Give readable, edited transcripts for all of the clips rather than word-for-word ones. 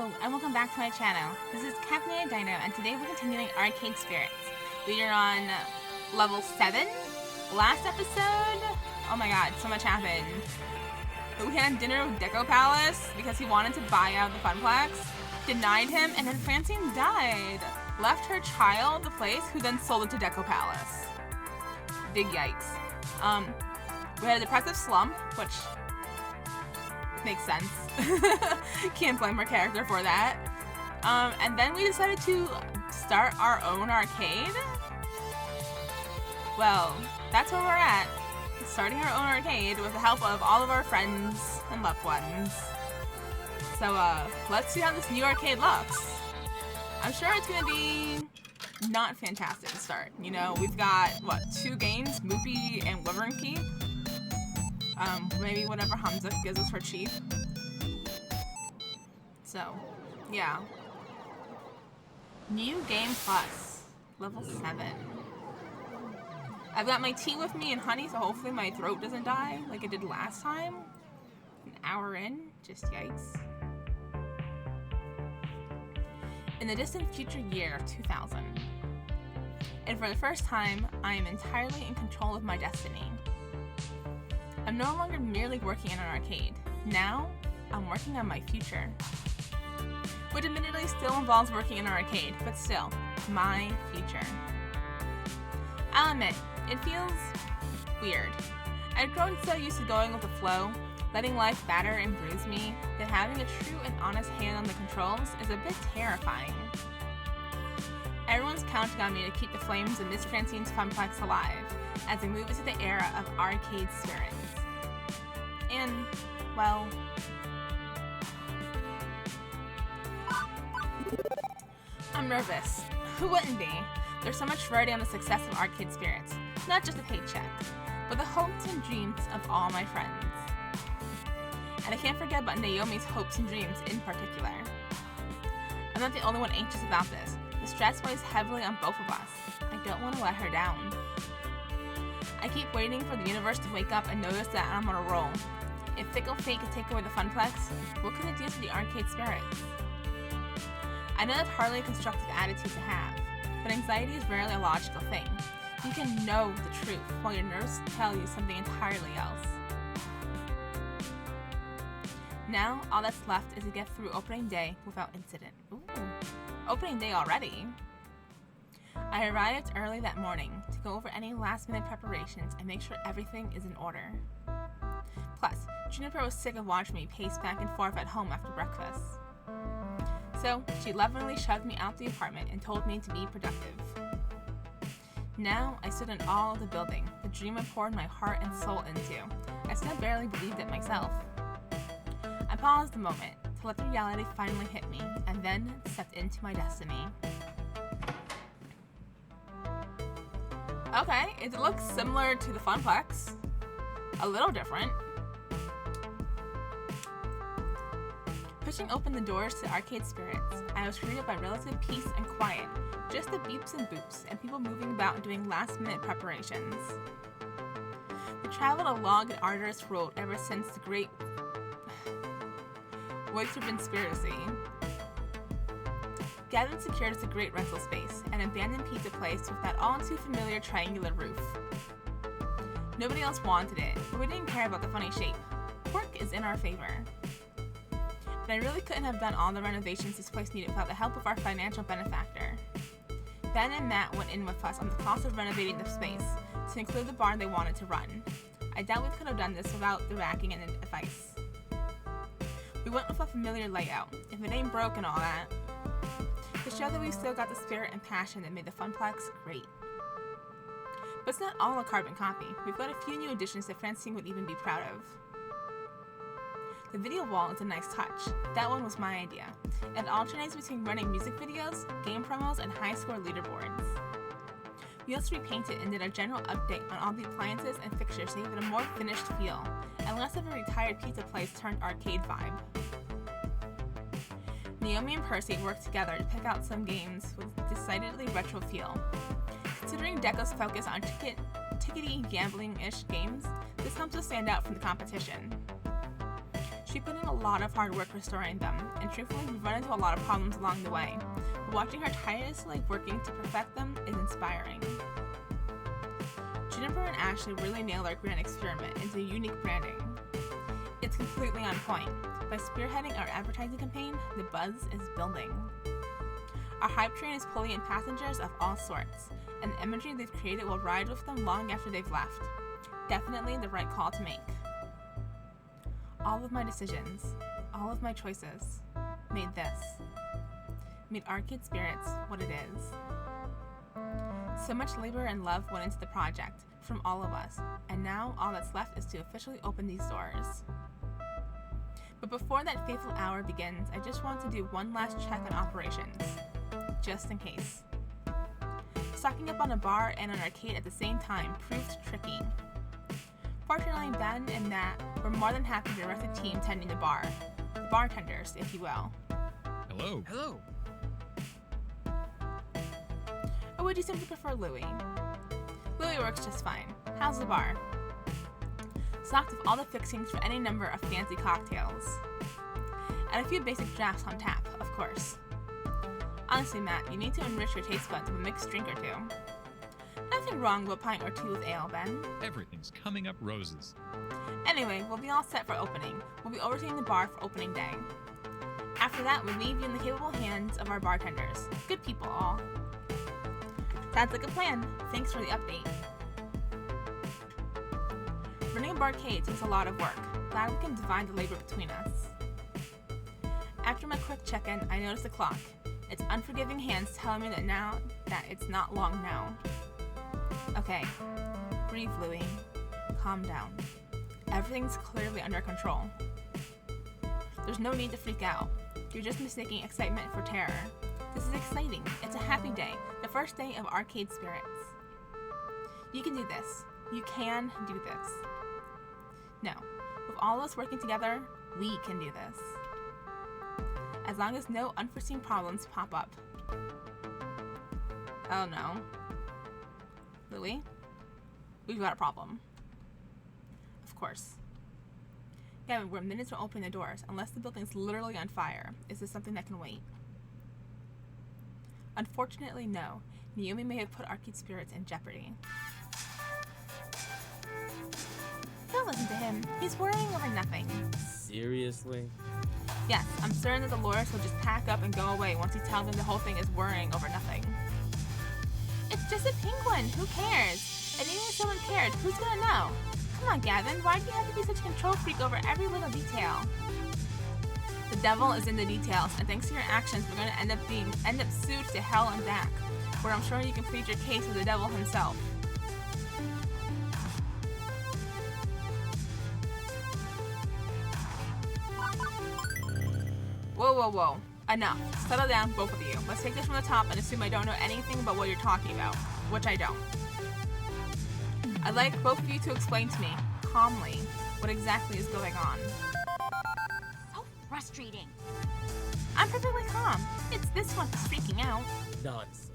Hello, and welcome back to my channel. This is Captain Dino, and today we're continuing Arcade Spirits. We are on level 7. Last episode, oh my god, so much happened. We had dinner with Deco Palace because he wanted to buy out the Funplex, denied him, and then Francine died. Left her child the place, who then sold it to Deco Palace. Big yikes. We had a depressive slump, which makes sense. Can't blame our character for that. And then we decided to start our own arcade. Well, that's where we're at. Starting our own arcade with the help of all of our friends and loved ones. So, let's see how this new arcade looks. I'm sure it's gonna be not fantastic to start. You know, we've got, what, 2 games, Moopy and Wyvern Keep. Maybe whatever Hamza gives us for cheap. So, yeah. New Game Plus, level 7. I've got my tea with me and honey, so hopefully my throat doesn't die like it did last time. An hour in, just yikes. In the distant future year of 2000. And for the first time, I am entirely in control of my destiny. I'm no longer merely working in an arcade. Now, I'm working on my future. Which admittedly still involves working in an arcade, but still, my future. I'll admit, it feels weird. I've grown so used to going with the flow, letting life batter and bruise me, that having a true and honest hand on the controls is a bit terrifying. Everyone's counting on me to keep the flames of Miss Francine's Funplex alive, as we move into the era of Arcade Spirits. And, well, I'm nervous. Who wouldn't be? There's so much variety on the success of Arcade Spirits, not just a paycheck, but the hopes and dreams of all my friends. And I can't forget about Naomi's hopes and dreams in particular. I'm not the only one anxious about this. The stress weighs heavily on both of us. I don't want to let her down. I keep waiting for the universe to wake up and notice that I'm on a roll. If fickle fate could take away the Funplex, what could it do to the Arcade Spirits? I know that's hardly a constructive attitude to have, but anxiety is rarely a logical thing. You can know the truth while your nerves tell you something entirely else. Now, all that's left is to get through opening day without incident. Ooh, opening day already? I arrived early that morning to go over any last-minute preparations and make sure everything is in order. Plus, Juniper was sick of watching me pace back and forth at home after breakfast. So, she lovingly shoved me out the apartment and told me to be productive. Now, I stood in awe of the building, the dream I poured my heart and soul into. I still barely believed it myself. I paused a moment to let the reality finally hit me, and then stepped into my destiny. Okay, it looks similar to the Funplex. A little different. Pushing open the doors to Arcade Spirits, I was greeted by relative peace and quiet, just the beeps and boops, and people moving about and doing last-minute preparations. We traveled a long and arduous road ever since the great Oyster Conspiracy. Gathered secured is a great rental space, an abandoned pizza place with that all-too-familiar triangular roof. Nobody else wanted it, but we didn't care about the funny shape. Work is in our favor. But I really couldn't have done all the renovations this place needed without the help of our financial benefactor. Ben and Matt went in with us on the cost of renovating the space, to include the bar they wanted to run. I doubt we could have done this without the racking and advice. We went with a familiar layout, if it ain't broke and all that, to show that we've still got the spirit and passion that made the Funplex great. But it's not all a carbon copy. We've got a few new additions that Francine would even be proud of. The video wall is a nice touch. That one was my idea. It alternates between running music videos, game promos, and high score leaderboards. We also repainted and did a general update on all the appliances and fixtures to give it a more finished feel, and less of a retired pizza place turned arcade vibe. Naomi and Percy worked together to pick out some games with a decidedly retro feel. Considering Deco's focus on tickety gambling-ish games, this helps us stand out from the competition. She put in a lot of hard work restoring them, and truthfully we've run into a lot of problems along the way, but watching her tirelessly working to perfect them is inspiring. Jennifer and Ashley really nailed our grand experiment into unique branding. It's completely on point. By spearheading our advertising campaign, the buzz is building. Our hype train is pulling in passengers of all sorts, and the imagery they've created will ride with them long after they've left. Definitely the right call to make. All of my decisions, all of my choices, made Arcade Spirits what it is. So much labor and love went into the project, from all of us, and now all that's left is to officially open these doors. But before that fateful hour begins, I just want to do one last check on operations, just in case. Stocking up on a bar and an arcade at the same time proved tricky. Fortunately, Ben and Nat were more than happy to direct the team tending the bar. The bartenders, if you will. Hello. Hello. Or would you simply prefer Louie? Louie works just fine. How's the bar? Stocked with all the fixings for any number of fancy cocktails. And a few basic drafts on tap, of course. Honestly, Matt, you need to enrich your taste buds with a mixed drink or two. Nothing wrong with a pint or two with ale, Ben. Everything's coming up roses. Anyway, we'll be all set for opening. We'll be overseeing the bar for opening day. After that, we'll leave you in the capable hands of our bartenders. Good people, all. Sounds like a plan. Thanks for the update. Running a barcade takes a lot of work. Glad we can divide the labor between us. After my quick check-in, I noticed the clock. Its unforgiving hands telling me that it's not long now. Okay, breathe, Louie. Calm down. Everything's clearly under control. There's no need to freak out. You're just mistaking excitement for terror. This is exciting. It's a happy day. The first day of Arcade Spirits. You can do this. You can do this. No. With all of us working together, we can do this. As long as no unforeseen problems pop up. Oh no. Louie? We've got a problem. Of course. Gavin, we're minutes from opening the doors. Unless the building's literally on fire, is this something that can wait? Unfortunately, no. Naomi may have put Arcade Spirits in jeopardy. Don't listen to him. He's worrying over nothing. Seriously? Yes, I'm certain that the lawyers will just pack up and go away once you tell them the whole thing is worrying over nothing. It's just a penguin. Who cares? And even if someone cared, who's gonna know? Come on, Gavin. Why do you have to be such a control freak over every little detail? The devil is in the details, and thanks to your actions, we're going to end up sued to hell and back, where I'm sure you can plead your case with the devil himself. Whoa, whoa, whoa. Enough. Settle down, both of you. Let's take this from the top and assume I don't know anything about what you're talking about, which I don't. I'd like both of you to explain to me, calmly, what exactly is going on. So frustrating. I'm perfectly calm. It's this one who's freaking out. Nonsense.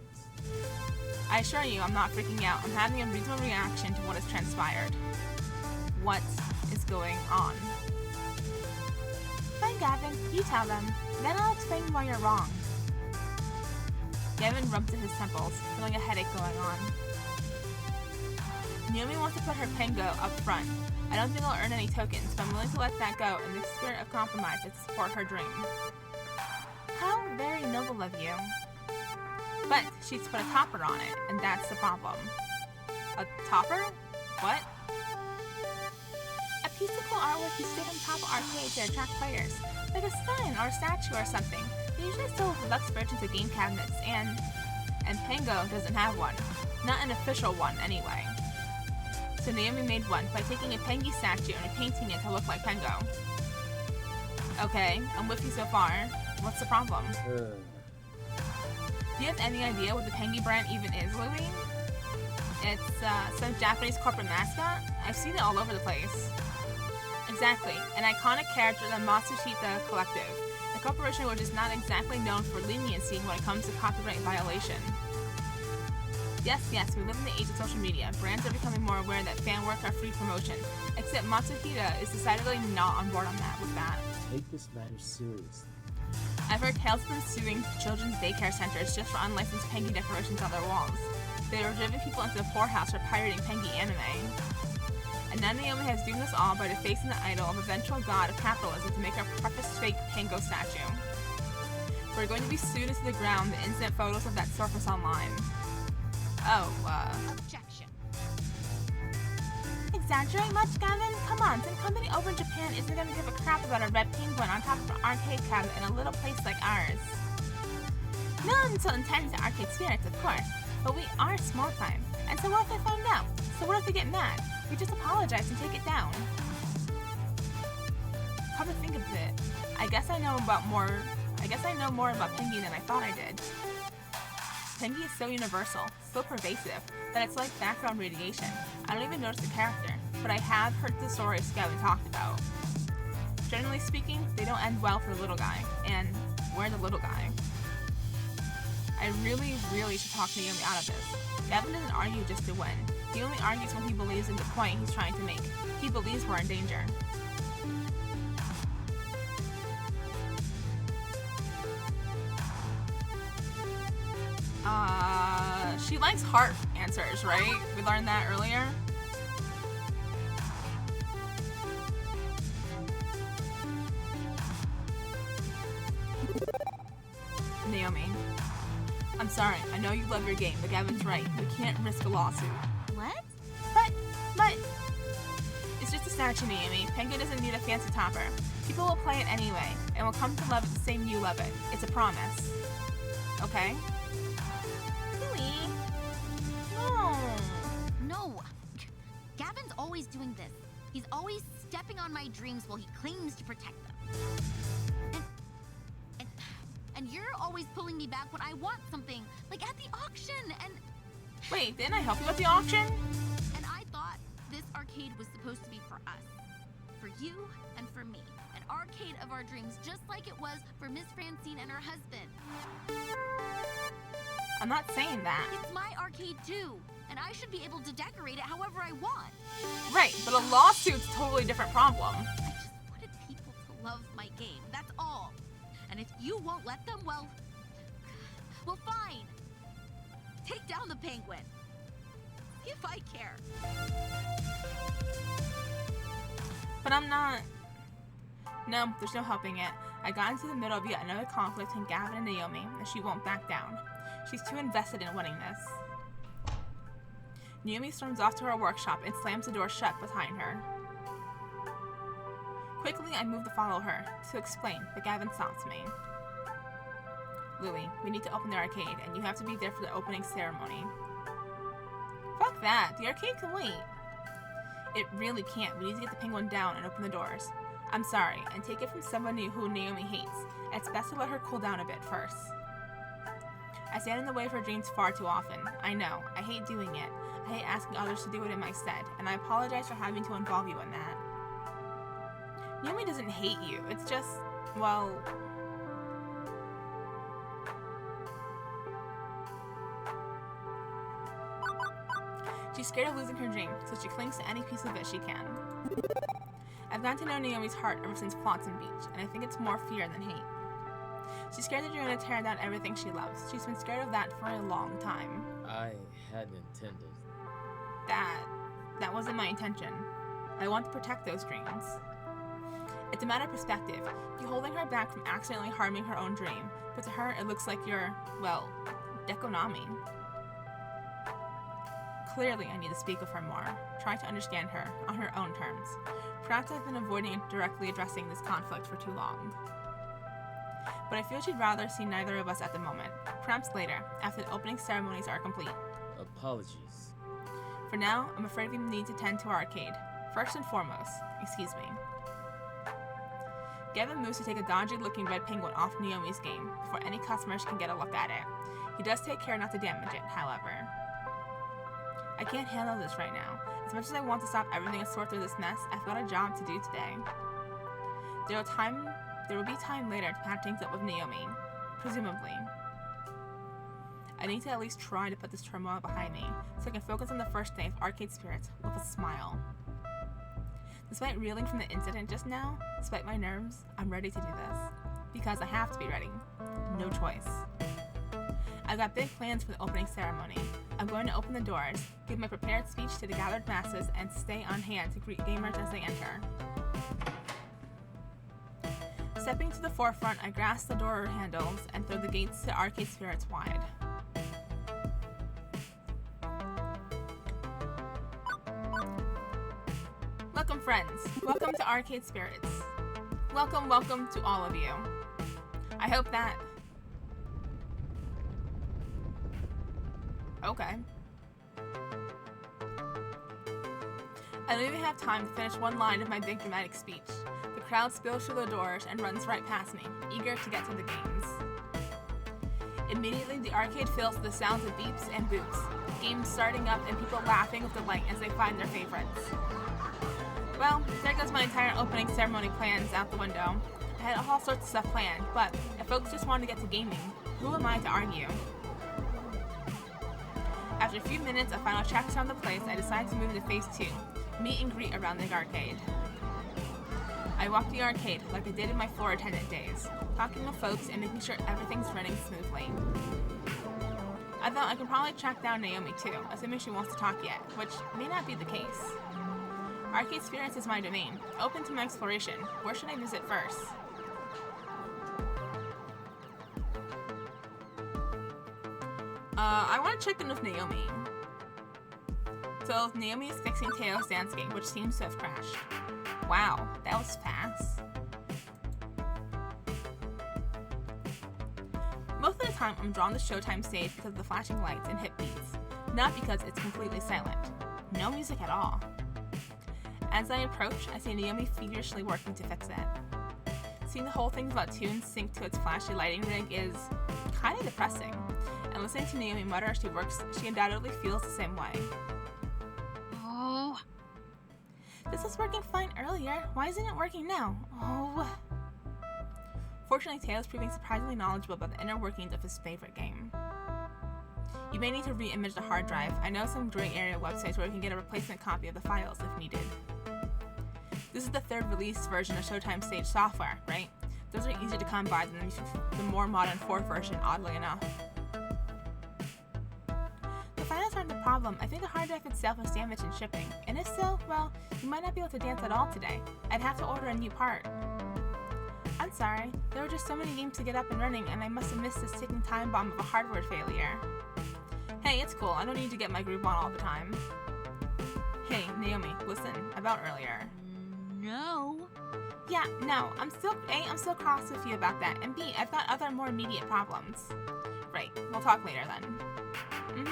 I assure you I'm not freaking out. I'm having a reasonable reaction to what has transpired. What is going on? Fine, Gavin. You tell them. Then I'll explain why you're wrong. Gavin rubbed at his temples, feeling a headache going on. Naomi wants to put her Pengo up front. I don't think I'll earn any tokens, but I'm willing to let that go in the spirit of compromise to support her dream. How very noble of you. But she's put a topper on it, and that's the problem. A topper? What? A piece of cool artwork you stick on top of arcade to attract players. Like a sign or a statue or something. They usually sell deluxe versions of game cabinets, and Pengo doesn't have one. Not an official one, anyway. So Naomi made one by taking a Pengy statue and painting it to look like Pengo. Okay, I'm with you so far. What's the problem? Do you have any idea what the Pengy brand even is, Louie? It's some Japanese corporate mascot? I've seen it all over the place. Exactly, an iconic character of the Matsushita Collective, a corporation which is not exactly known for leniency when it comes to copyright violation. Yes, we live in the age of social media. Brands are becoming more aware that fan work are free promotion. Except Matsuhita is decidedly not on board on that with that. Take this matter seriously. I've heard tales of them suing children's daycare centers just for unlicensed Pengi decorations on their walls. They were driving people into the poorhouse for pirating Pengi anime. And now Naomi has doomed us all by defacing the idol of eventual god of capitalism to make her precious fake Pango statue. We're going to be sued into the ground the instant photos of that surface online. Objection. Exaggerate much, Gavin? Come on, some company over in Japan isn't going to give a crap about a red penguin on top of an arcade cabinet in a little place like ours. No one so intends to arcade spirits, of course, but we are small time. And so what if they find out? So what if they get mad? We just apologize and take it down. Come to think of it, I guess I know more about Pengi than I thought I did. Pengi is so universal, so pervasive, that it's like background radiation. I don't even notice the character, but I have heard the stories Gavin talked about. Generally speaking, they don't end well for the little guy, and we're the little guy. I really should talk Naomi out of this. Gavin doesn't argue just to win. He only argues when he believes in the point he's trying to make. He believes we're in danger. She likes heart answers, right? We learned that earlier. Naomi. I'm sorry, I know you love your game, but Gavin's right. We can't risk a lawsuit. What? But... It's just a statue, Naomi. Penguin doesn't need a fancy topper. People will play it anyway, and will come to love it the same you love it. It's a promise. Okay? No. Gavin's always doing this. He's always stepping on my dreams while he claims to protect them. And you're always pulling me back when I want something, like at the auction, and... Wait, didn't I help you at the auction? And I thought this arcade was supposed to be for us. For you and for me. An arcade of our dreams, just like it was for Miss Francine and her husband. I'm not saying that. It's my arcade too, and I should be able to decorate it however I want. Right, but a lawsuit's a totally different problem. I just wanted people to love my game, that's all. And if you won't let them, well, fine. Take down the penguin. If I care. But I'm not... No, there's no helping it. I got into the middle of yet another conflict between Gavin and Naomi, and she won't back down. She's too invested in winning this. Naomi storms off to her workshop and slams the door shut behind her. Quickly, I move to follow her, to explain, but Gavin stops me. Louie, we need to open the arcade, and you have to be there for the opening ceremony. Fuck that, the arcade can wait. It really can't. We need to get the penguin down and open the doors. I'm sorry, and take it from someone who Naomi hates. It's best to let her cool down a bit first. I stand in the way of her dreams far too often. I know. I hate doing it. I hate asking others to do it in my stead, and I apologize for having to involve you in that. Naomi doesn't hate you. It's just, well... She's scared of losing her dream, so she clings to any piece of it she can. I've gotten to know Naomi's heart ever since Flotsam Beach, and I think it's more fear than hate. She's scared that you're going to tear down everything she loves. She's been scared of that for a long time. I hadn't intended. That wasn't my intention. I want to protect those dreams. It's a matter of perspective. You're holding her back from accidentally harming her own dream, but to her it looks like you're, well, Dekonami. Clearly I need to speak with her more, try to understand her, on her own terms. Perhaps I've been avoiding directly addressing this conflict for too long. But I feel she'd rather see neither of us at the moment. Perhaps later, after the opening ceremonies are complete. Apologies. For now, I'm afraid we need to tend to our arcade. First and foremost, excuse me. Gavin moves to take a dodgy-looking red penguin off Naomi's game before any customers can get a look at it. He does take care not to damage it, however. I can't handle this right now. As much as I want to stop everything and sort through this mess, I've got a job to do today. There will be time later to patch things up with Naomi. Presumably. I need to at least try to put this turmoil behind me, so I can focus on the first day of Arcade Spirits with a smile. Despite reeling from the incident just now, despite my nerves, I'm ready to do this. Because I have to be ready. No choice. I've got big plans for the opening ceremony. I'm going to open the doors, give my prepared speech to the gathered masses, and stay on hand to greet gamers as they enter. Stepping to the forefront, I grasp the door handles and throw the gates to Arcade Spirits wide. Welcome, friends. Welcome to Arcade Spirits. Welcome, welcome to all of you. I hope that... Okay. I don't even have time to finish one line of my big dramatic speech. The crowd spills through the doors and runs right past me, eager to get to the games. Immediately, the arcade fills with the sounds of beeps and boops, games starting up and people laughing with delight as they find their favorites. Well, there goes my entire opening ceremony plans out the window. I had all sorts of stuff planned, but if folks just wanted to get to gaming, who am I to argue? After a few minutes of final checks around the place, I decided to move into Phase 2, meet and greet around the arcade. I walked the arcade like I did in my floor attendant days, talking with folks and making sure everything's running smoothly. I thought I could probably track down Naomi too, assuming she wants to talk yet, which may not be the case. Arcade Spirits is my domain, open to my exploration. Where should I visit first? I want to check in with Naomi. So Naomi is fixing Teo's dance game, which seems to have crashed. Wow, that was fast. Most of the time, I'm drawn to Showtime stage because of the flashing lights and hip beats, not because it's completely silent. No music at all. As I approach, I see Naomi feverishly working to fix it. Seeing the whole thing about tunes sync to its flashy lighting rig is kind of depressing, and listening to Naomi mutter as she works, she undoubtedly feels the same way. Oh. This was working fine earlier. Why isn't it working now? Oh. Fortunately, Teo's proving surprisingly knowledgeable about the inner workings of his favorite game. You may need to re-image the hard drive. I know some gray area websites where you can get a replacement copy of the files if needed. This is the third release version of Showtime Stage software, right? Those are easier to come by than the more modern 4th version, oddly enough. The files aren't the problem. I think the hard drive itself was damaged in shipping, and if so, well, you might not be able to dance at all today. I'd have to order a new part. I'm sorry, there were just so many games to get up and running, and I must have missed this ticking time bomb of a hardware failure. Hey, it's cool. I don't need to get my groove on all the time. Hey, Naomi, listen, about earlier. No. Yeah, no, I'm still cross with you about that, and B, I've got other more immediate problems. Right, we'll talk later then.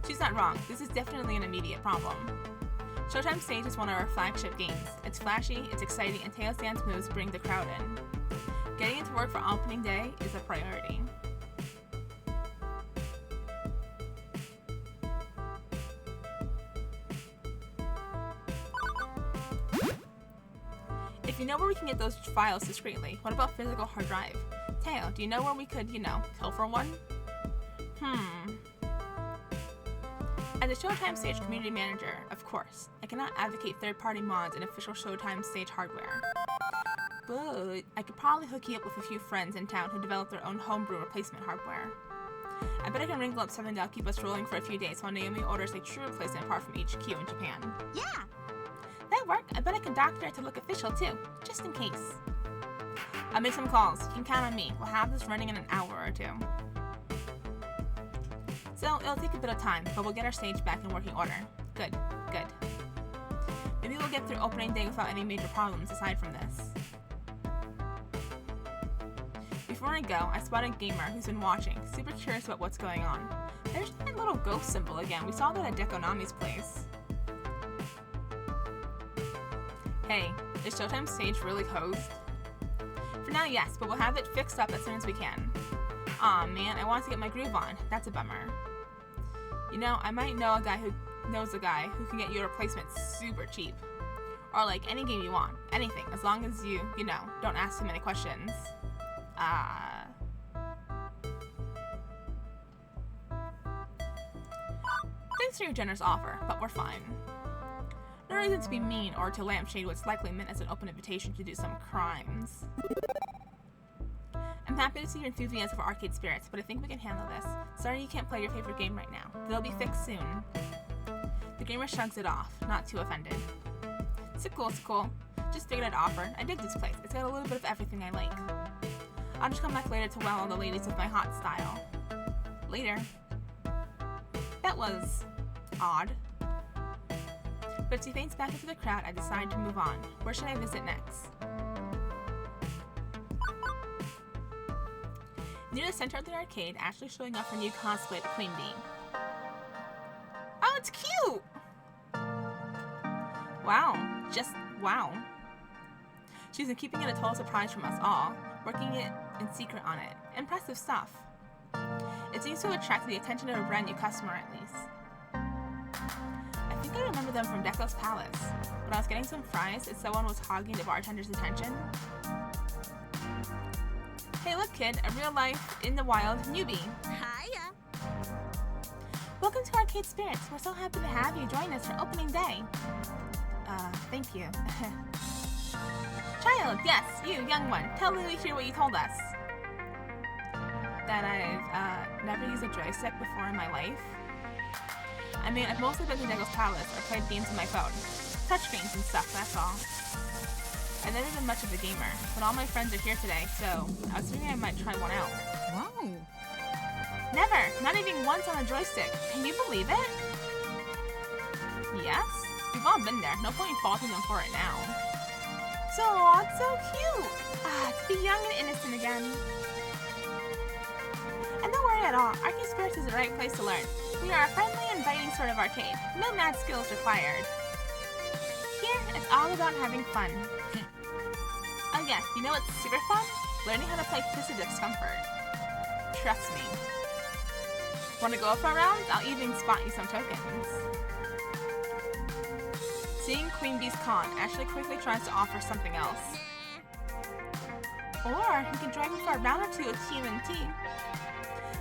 She's not wrong, this is definitely an immediate problem. Showtime Stage is one of our flagship games. It's flashy, it's exciting, and Teo's dance moves bring the crowd in. Getting into work for opening day is a priority. If you know where we can get those files discreetly, what about physical hard drive? Teo, do you know where we could, kill for one? As a Showtime Stage community manager, of course, I cannot advocate third-party mods in official Showtime Stage hardware. But I could probably hook you up with a few friends in town who develop their own homebrew replacement hardware. I bet I can wrangle up something that'll keep us rolling for a few days while Naomi orders a true replacement part from HQ in Japan. Yeah. That worked. I bet I can doctor it to look official too, just in case. I'll make some calls. You can count on me. We'll have this running in an hour or two. So it'll take a bit of time, but we'll get our stage back in working order. Good, good. Maybe we'll get through opening day without any major problems aside from this. Before I go, I spot a gamer who's been watching, super curious about what's going on. There's that little ghost symbol again. We saw that at Dekonami's place. Hey, is Showtime Stage really hosed? For now, yes, but we'll have it fixed up as soon as we can. Aw, man, I wanted to get my groove on. That's a bummer. I might know a guy who knows a guy who can get you a replacement super cheap. Or like any game you want. Anything, as long as you don't ask too many questions. for your generous offer, but we're fine. No reason to be mean or to lampshade what's likely meant as an open invitation to do some crimes. I'm happy to see your enthusiasm for arcade spirits, but I think we can handle this. Sorry you can't play your favorite game right now. They'll be fixed soon. The gamer shrugs it off, not too offended. It's cool. Just figured I'd offer. I dig this place. It's got a little bit of everything I like. I'll just come back later to wow all the ladies with my hot style. Later. That was odd. But as he fades back into the crowd, I decide to move on. Where should I visit next? Near the center of the arcade, Ashley showing off her new cosplay of Queen Bee. Oh, it's cute! Wow. Just wow. She's been keeping it a total surprise from us all, working it in secret on it. Impressive stuff. It seems to have attracted the attention of a brand new customer at least. I think I remember them from Deco's Palace. When I was getting some fries and someone was hogging the bartender's attention. Hey look kid, a real life, in the wild, newbie. Hiya. Welcome to Arcade Spirits. We're so happy to have you join us for opening day. Thank you. Child, yes, you, young one. Tell Lily here what you told us. That I've, never used a joystick before in my life. I mean, I've mostly been to Deco's Palace or played games on my phone. Touchscreens and stuff, that's all. I've never been much of a gamer, but all my friends are here today, so I was thinking I might try one out. Wow. Never! Not even once on a joystick. Can you believe it? Yes? We've all been there. No point in faulting them for it now. So, it's so cute! To be young and innocent again. And don't worry at all. Arcade Spirits is the right place to learn. We are a friendly, inviting sort of arcade. No mad skills required. Here, it's all about having fun. Oh yes, you know what's super fun? Learning how to play Fist of Discomfort. Trust me. Want to go for a round? I'll even spot you some tokens. Seeing Queen Bee's con, Ashley quickly tries to offer something else. Or you can join me for a round or two of TMNT.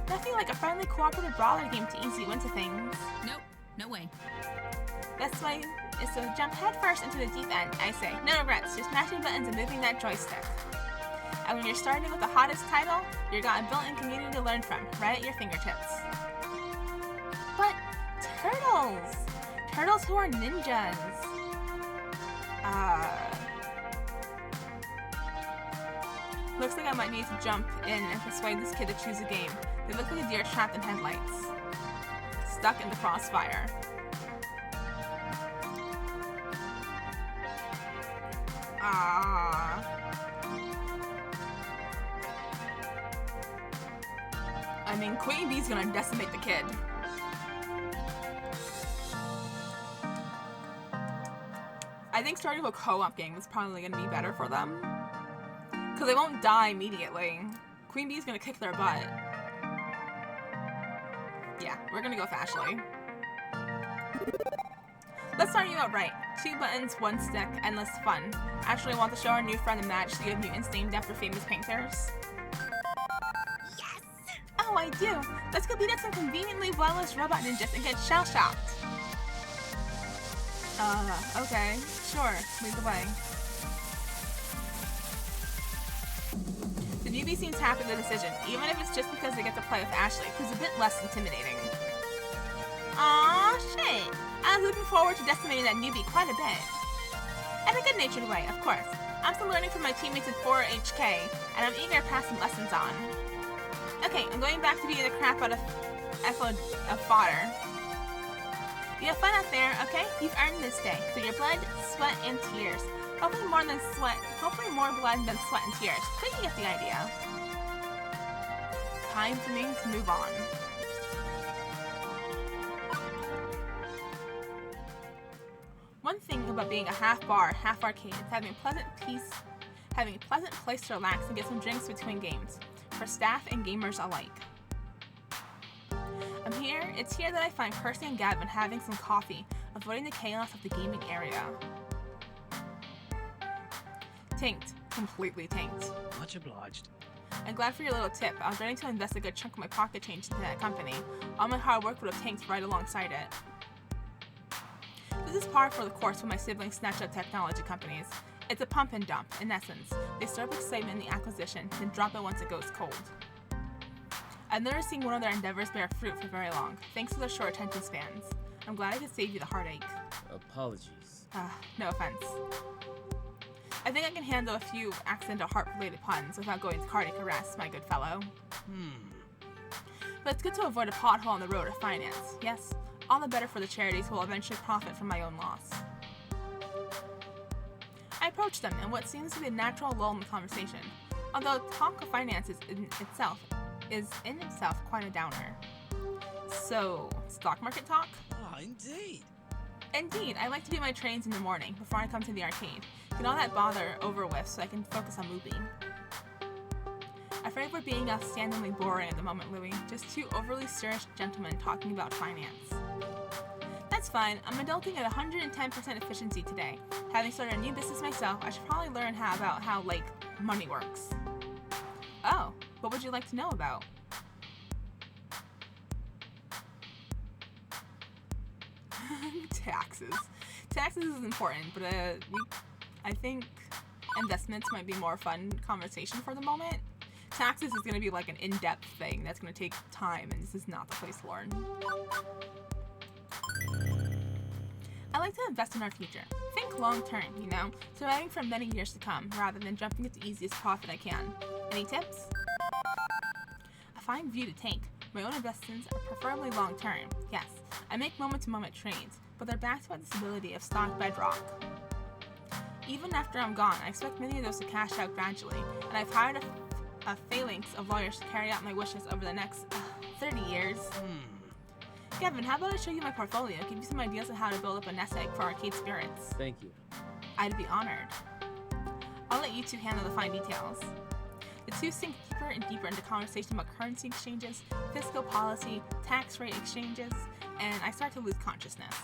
Nothing like a friendly cooperative brawler game to ease you into things. Nope, no way. Best way is to jump headfirst into the deep end, I say. No regrets, just mashing buttons and moving that joystick. And when you're starting with the hottest title, you've got a built-in community to learn from, right at your fingertips. But turtles! Turtles who are ninjas. Looks like I might need to jump in and persuade this kid to choose a game. They look like a deer trapped in headlights. Stuck in the crossfire. I mean, Queen Bee's gonna decimate the kid. I think starting with a co-op game is probably gonna be better for them. Because they won't die immediately. Queen Bee's gonna kick their butt. Yeah, we're gonna go with Ashley. Let's start you out right. 2 buttons, 1 stick, endless fun. Ashley, want to show our new friend the majesty of mutants named after famous painters? Yes! Oh, I do. Let's go beat up some conveniently well-less robot ninjas and get shell-shocked. Okay. Sure. Lead the way. The newbie seems happy with the decision, even if it's just because they get to play with Ashley, who's a bit less intimidating. Aw, shit. I was looking forward to decimating that newbie quite a bit. In a good-natured way, of course. I'm still learning from my teammates in 4HK, and I'm eager to pass some lessons on. Okay, I'm going back to beating the crap out of fodder. You have fun out there, okay? You've earned this day through your blood, sweat, and tears. Hopefully more blood than sweat and tears. But you get the idea. Time for me to move on. One thing about being a half bar, half arcade is having a pleasant place to relax and get some drinks between games, for staff and gamers alike. It's here that I find Percy and Gavin having some coffee, avoiding the chaos of the gaming area. Tanked. Completely tanked. Much obliged. I'm glad for your little tip. I was ready to invest a good chunk of my pocket change into that company. All my hard work would have tanked right alongside it. This is par for the course when my siblings snatch up technology companies. It's a pump and dump, in essence. They stir up excitement in the acquisition, then drop it once it goes cold. I've never seen one of their endeavors bear fruit for very long, thanks to their short attention spans. I'm glad I could save you the heartache. Apologies. No offense. I think I can handle a few accidental heart-related puns without going to cardiac arrest, my good fellow. But it's good to avoid a pothole on the road of finance. Yes, all the better for the charities who will eventually profit from my own loss. I approach them in what seems to be a natural lull in the conversation, although talk of finances in itself quite a downer. So, stock market talk? Ah, indeed. Indeed, I like to do my trains in the morning before I come to the arcade. Get all that bother over with so I can focus on moving. Afraid we're being outstandingly boring at the moment, Louis. Just two overly serious gentlemen talking about finance. That's fine. I'm adulting at 110% efficiency today. Having started a new business myself, I should probably learn about how money works. Oh, what would you like to know about? Taxes. Taxes is important, but I think investments might be more fun conversation for the moment. Taxes is going to be like an in-depth thing that's going to take time, and this is not the place to learn. I like to invest in our future. Think long-term, you know, surviving for many years to come, rather than jumping at the easiest profit I can. Any tips? A fine view to take. My own investments are preferably long-term. Yes, I make moment-to-moment trades, but they're backed by the stability of stock bedrock. Even after I'm gone, I expect many of those to cash out gradually, and I've hired a phalanx of lawyers to carry out my wishes over the next 30 years. Gavin, how about I show you my portfolio, give you some ideas on how to build up a nest egg for arcade spirits? Thank you. I'd be honored. I'll let you two handle the fine details. The two sink deeper and deeper into conversation about currency exchanges, fiscal policy, tax rate exchanges, and I start to lose consciousness.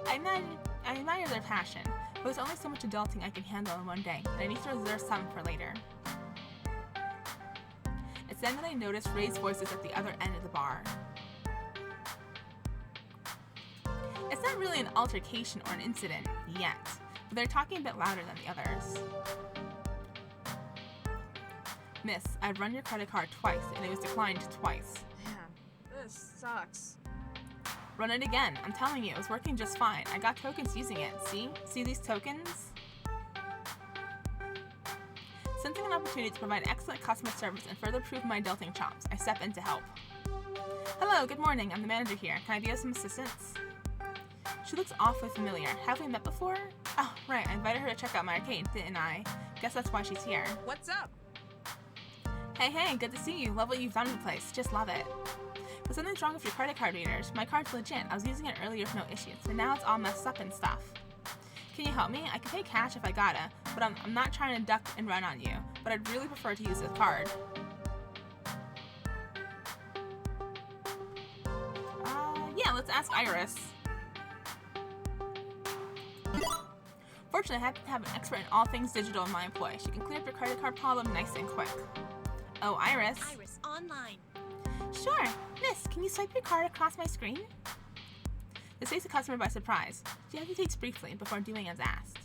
I admire their passion, but there's only so much adulting I can handle in one day, and I need to reserve some for later. It's then that I notice raised voices at the other end of the bar. It's not really an altercation or an incident yet, but they're talking a bit louder than the others. Miss, I've run your credit card twice, and it was declined twice. Man, this sucks. Run it again. I'm telling you, it was working just fine. I got tokens using it. See? See these tokens? Sensing an opportunity to provide excellent customer service and further prove my adulting chops, I step in to help. Hello, good morning. I'm the manager here. Can I be of some assistance? She looks awfully familiar. Have we met before? Oh, right. I invited her to check out my arcade, didn't I? Guess that's why she's here. What's up? Hey, good to see you. Love what you've done to the place. Just love it. But something's wrong with your credit card readers. My card's legit. I was using it earlier with no issues, and now it's all messed up and stuff. Can you help me? I can pay cash if I gotta, but I'm not trying to duck and run on you, but I'd really prefer to use this card. Yeah, let's ask Iris. Fortunately, I happen to have an expert in all things digital in my employ. She can clear up your credit card problem nice and quick. Oh, Iris. Iris, online. Sure. Miss, can you swipe your card across my screen? This takes the customer by surprise. She hesitates briefly before doing as asked.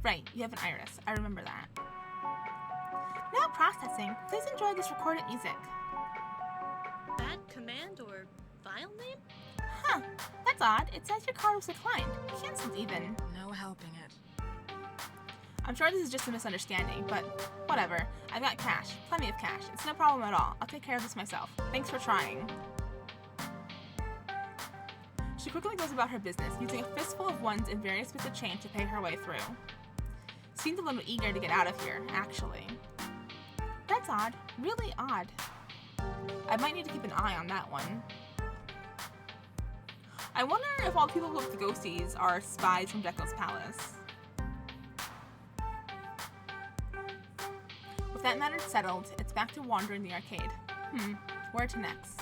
Right, you have an Iris. I remember that. Now processing. Please enjoy this recorded music. Bad command or file name? Huh. That's odd. It says your card was declined. Cancelled even. No helping it. I'm sure this is just a misunderstanding, but whatever. I've got cash. Plenty of cash. It's no problem at all. I'll take care of this myself. Thanks for trying. She quickly goes about her business, using a fistful of ones and various bits of change to pay her way through. Seemed a little eager to get out of here, actually. That's odd. Really odd. I might need to keep an eye on that one. I wonder if all the people with the ghosties are spies from Jekyll's palace. With that matter settled, it's back to wandering the arcade. Where to next?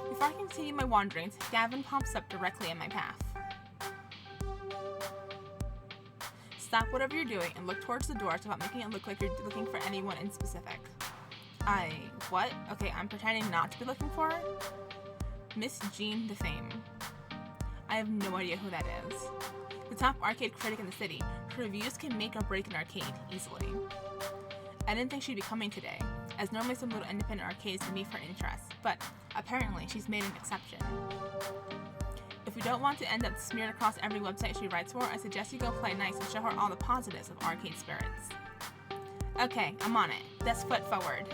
Before I continue my wanderings, Gavin pops up directly in my path. Stop whatever you're doing and look towards the door without making it look like you're looking for anyone in specific. What? Okay, I'm pretending not to be looking for her? Miss Jean DeFame. I have no idea who that is. The top arcade critic in the city, her reviews can make or break an arcade easily. I didn't think she'd be coming today, as normally some little independent arcades can meet her interests, but apparently she's made an exception. If we don't want to end up smeared across every website she writes for, I suggest you go play nice and show her all the positives of arcade spirits. Okay, I'm on it. Best foot forward.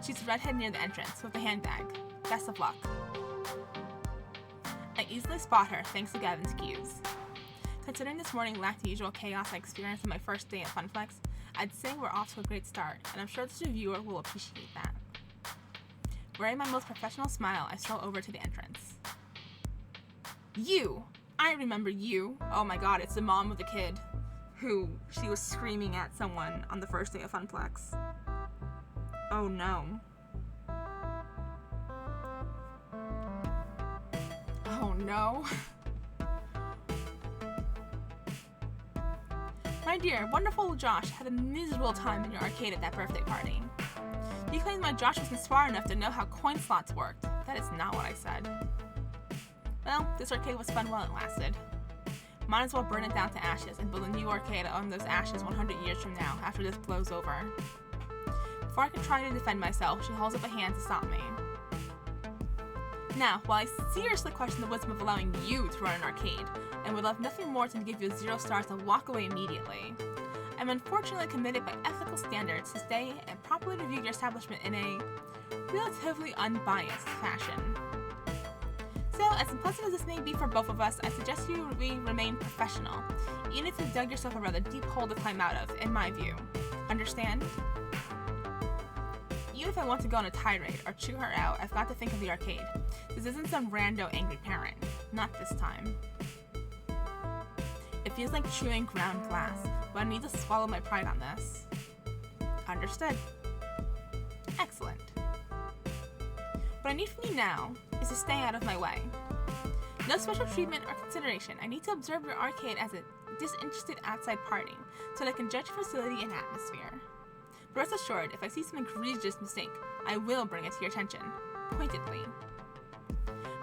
She's the redhead near the entrance, with a handbag. Best of luck. I easily spot her, thanks to Gavin's cues. Considering this morning lacked the usual chaos I experienced on my first day at Funflex, I'd say we're off to a great start, and I'm sure this reviewer will appreciate that. Wearing my most professional smile, I stroll over to the entrance. You! I remember you! Oh my god, it's the mom of the kid who she was screaming at someone on the first day of Funplex. Oh no. Oh no. My dear, wonderful Josh had a miserable time in your arcade at that birthday party. You claimed my Josh wasn't smart enough to know how coin slots worked. That is not what I said. Well, this arcade was fun while it lasted. Might as well burn it down to ashes and build a new arcade on those ashes 100 years from now, after this blows over. Before I can try to defend myself, she holds up a hand to stop me. Now, while I seriously question the wisdom of allowing you to run an arcade, and would love nothing more than to give you 0 stars and walk away immediately, I'm unfortunately committed by ethical standards to stay and properly review your establishment in a relatively unbiased fashion. So, as unpleasant as this may be for both of us, I suggest we remain professional, even if you've dug yourself a rather deep hole to climb out of, in my view. Understand? Even if I want to go on a tirade or chew her out, I've got to think of the arcade. This isn't some rando angry parent. Not this time. It feels like chewing ground glass, but I need to swallow my pride on this. Understood. Excellent. What I need from you now is to stay out of my way. No special treatment or consideration. I need to observe your arcade as a disinterested outside party, so that I can judge facility and atmosphere. But rest assured, if I see some egregious mistake, I will bring it to your attention, pointedly.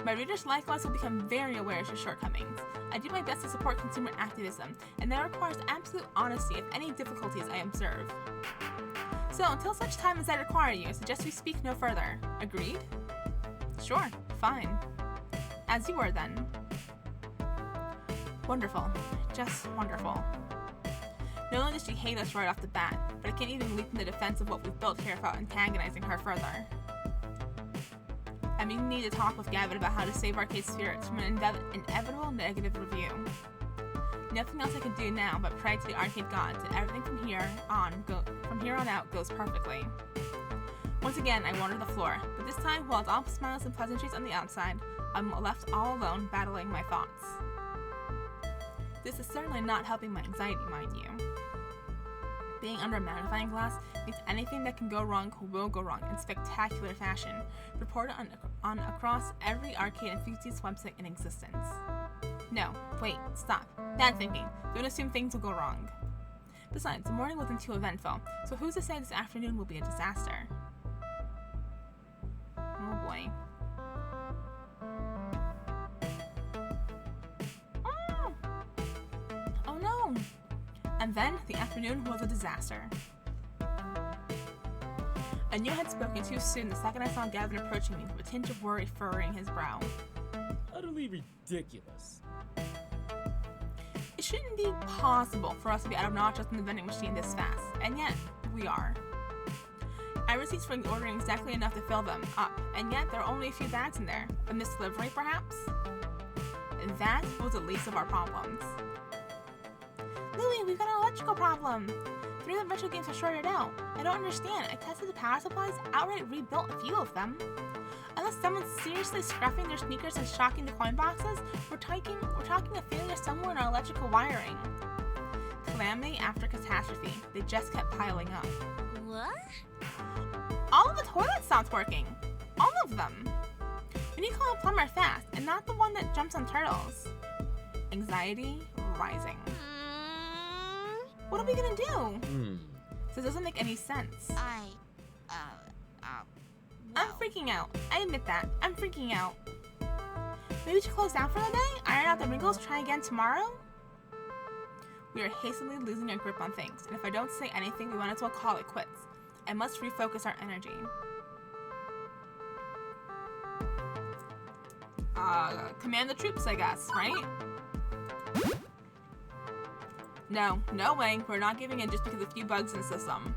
My readers likewise will become very aware of your shortcomings. I do my best to support consumer activism, and that requires absolute honesty of any difficulties I observe. So, until such time as I require you, I suggest we speak no further. Agreed? Sure, fine. As you were, then. Wonderful. Just wonderful. Not only does she hate us right off the bat, but I can't even leap in the defense of what we've built here without antagonizing her further. I may need to talk with Gavin about how to save arcade spirits from an inevitable negative review. Nothing else I can do now but pray to the arcade gods that everything from here on out goes perfectly. Once again, I wander the floor, but this time, while it's all smiles and pleasantries on the outside, I'm left all alone battling my thoughts. This is certainly not helping my anxiety, mind you. Being under a magnifying glass means anything that can go wrong will go wrong in spectacular fashion, reported on across every arcade enthusiast website in existence. No, wait, stop. Bad thinking. Don't assume things will go wrong. Besides, the morning wasn't too eventful, so who's to say this afternoon will be a disaster? Oh boy. Oh no! And then, the afternoon was a disaster. I knew I had spoken too soon the second I saw Gavin approaching me with a tinge of worry furrowing his brow. Utterly ridiculous. It shouldn't be possible for us to be out of nachos in the vending machine this fast, and yet, we are. I received from ordering exactly enough to fill them up, and yet there are only a few bags in there. A missed delivery, perhaps? And that was the least of our problems. Louie, we've got an electrical problem! 3 of the retro games are shorted out. I don't understand. I tested the power supplies, outright rebuilt a few of them. Unless someone's seriously scruffing their sneakers and shocking the coin boxes, we're talking a failure somewhere in our electrical wiring. Calamity after catastrophe. They just kept piling up. What? All of the toilets stopped working. All of them. We need to call a plumber fast, and not the one that jumps on turtles. Anxiety rising. What are we gonna do? This doesn't make any sense. I'm freaking out. I admit that. I'm freaking out. Maybe we should close down for the day? Iron out the wrinkles, try again tomorrow? We are hastily losing our grip on things, and if I don't say anything, we might as well call it quits. I must refocus our energy. Command the troops, I guess, right? No, no way. We're not giving in just because of a few bugs in the system.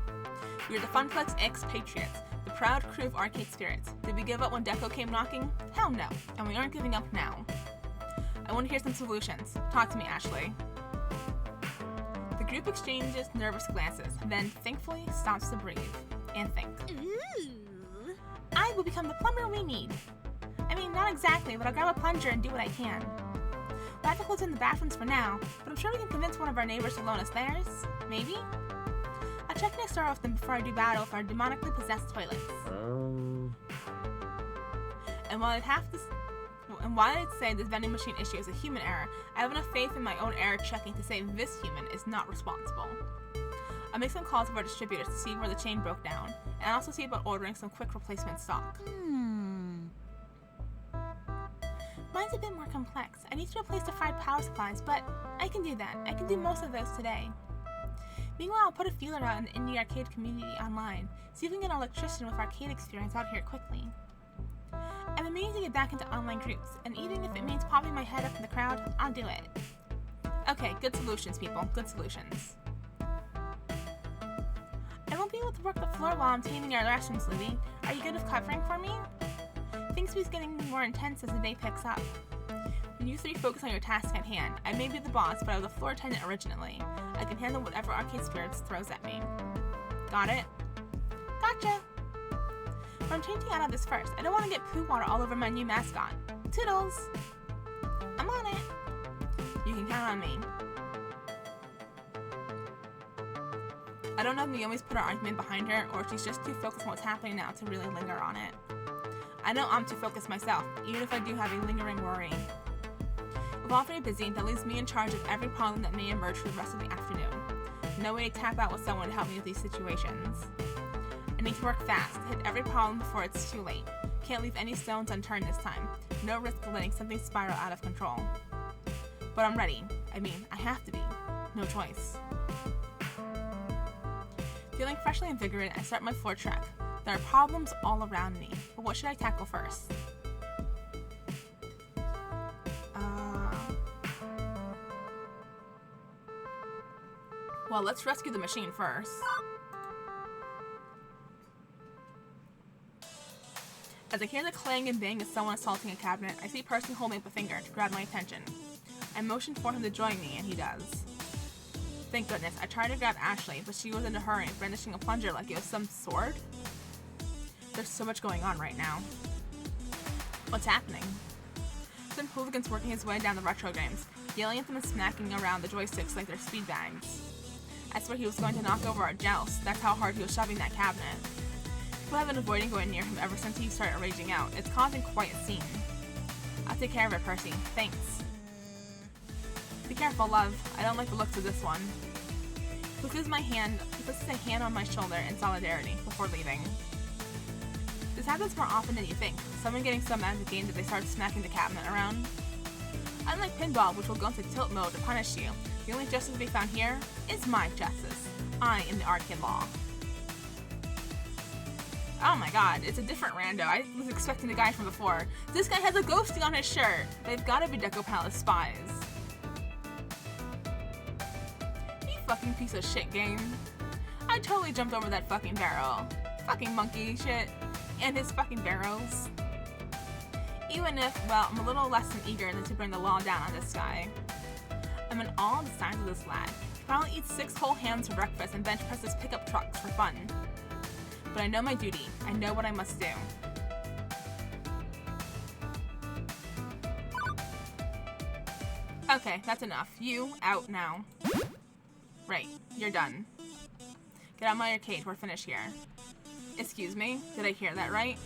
We are the Funplex X-Patriots, the proud crew of Arcade Spirits. Did we give up when Deco came knocking? Hell no, and we aren't giving up now. I want to hear some solutions. Talk to me, Ashley. The group exchanges nervous glances, then thankfully stops to breathe and think. Ooh. I will become the plumber we need. I mean, not exactly, but I'll grab a plunger and do what I can. We'll have to close in the bathrooms for now, but I'm sure we can convince one of our neighbors to loan us theirs. Maybe? I'll check next door with them before I do battle with our demonically possessed toilets. And while I'd say this vending machine issue is a human error, I have enough faith in my own error checking to say this human is not responsible. I'll make some calls with our distributors to see where the chain broke down, and also see about ordering some quick replacement stock. Mine's a bit more complex. I need to replace the fried power supplies, but I can do that. I can do most of those today. Meanwhile, I'll put a feeler out in the indie arcade community online, see if we can get an electrician with arcade experience out here quickly. I've been meaning to get back into online groups, and even if it means popping my head up in the crowd, I'll do it. Okay, good solutions, people. Good solutions. I won't be able to work the floor while I'm taming our restrooms, Libby. Are you good with covering for me? Things will be getting more intense as the day picks up. When you three focus on your task at hand, I may be the boss, but I was a floor attendant originally. I can handle whatever Arcade Spirits throws at me. Got it? Gotcha! But I'm changing out of this first. I don't want to get poo water all over my new mascot. Toodles! I'm on it. You can count on me. I don't know if Naomi's put her argument behind her, or if she's just too focused on what's happening now to really linger on it. I know I'm too focused myself, even if I do have a lingering worry. With all three busy, that leaves me in charge of every problem that may emerge for the rest of the afternoon. No way to tap out with someone to help me with these situations. I need to work fast, hit every problem before it's too late. Can't leave any stones unturned this time. No risk of letting something spiral out of control. But I'm ready. I mean, I have to be. No choice. Feeling freshly invigorated, I start my floor trek. There are problems all around me, but what should I tackle first? Well, let's rescue the machine first. As I hear the clang and bang of someone assaulting a cabinet, I see a person holding up a finger to grab my attention. I motion for him to join me, and he does. Thank goodness, I tried to grab Ashley, but she was in a hurry, brandishing a plunger like it was some sword. There's so much going on right now. What's happening? Some hooligan's working his way down the retro games, yelling at them and smacking around the joysticks like they're speed bags. I swear he was going to knock over our joust. That's how hard he was shoving that cabinet. People have been avoiding going near him ever since he started raging out. It's causing quite a scene. I'll take care of it, Percy. Thanks. Be careful, love. I don't like the looks of this one. He places a hand on my shoulder in solidarity before leaving. This happens more often than you think. Someone getting so mad at the game that they start smacking the cabinet around. Unlike pinball, which will go into tilt mode to punish you, the only justice to be found here is my justice. I am the arcade law. Oh my god, it's a different rando. I was expecting the guy from before. This guy has a ghosty on his shirt. They've gotta be Deco Palace spies. You fucking piece of shit game. I totally jumped over that fucking barrel. Fucking monkey shit. And his fucking barrels. Even if, well, I'm a little less than eager than to bring the law down on this guy. I'm in awe of the size of this lad. He probably eats 6 whole hams for breakfast and bench presses pickup trucks for fun. But I know my duty. I know what I must do. Okay, that's enough. You, out now. Right, you're done. Get out my arcade, we're finished here. Excuse me, did I hear that right?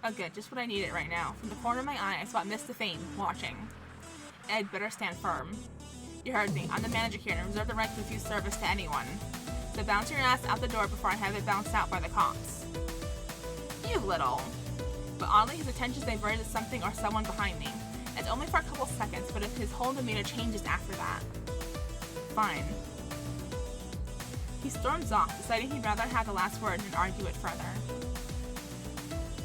Oh good, just what I needed right now. From the corner of my eye, I spot Miss Defame watching. Ed, better stand firm. You heard me, I'm the manager here and reserve the right to refuse service to anyone. So bounce your ass out the door before I have it bounced out by the cops. You little. But oddly, his attention's diverted to something or someone behind me. It's only for a couple seconds, but if his whole demeanor changes after that. Fine. He storms off, deciding he'd rather have the last word than argue it further.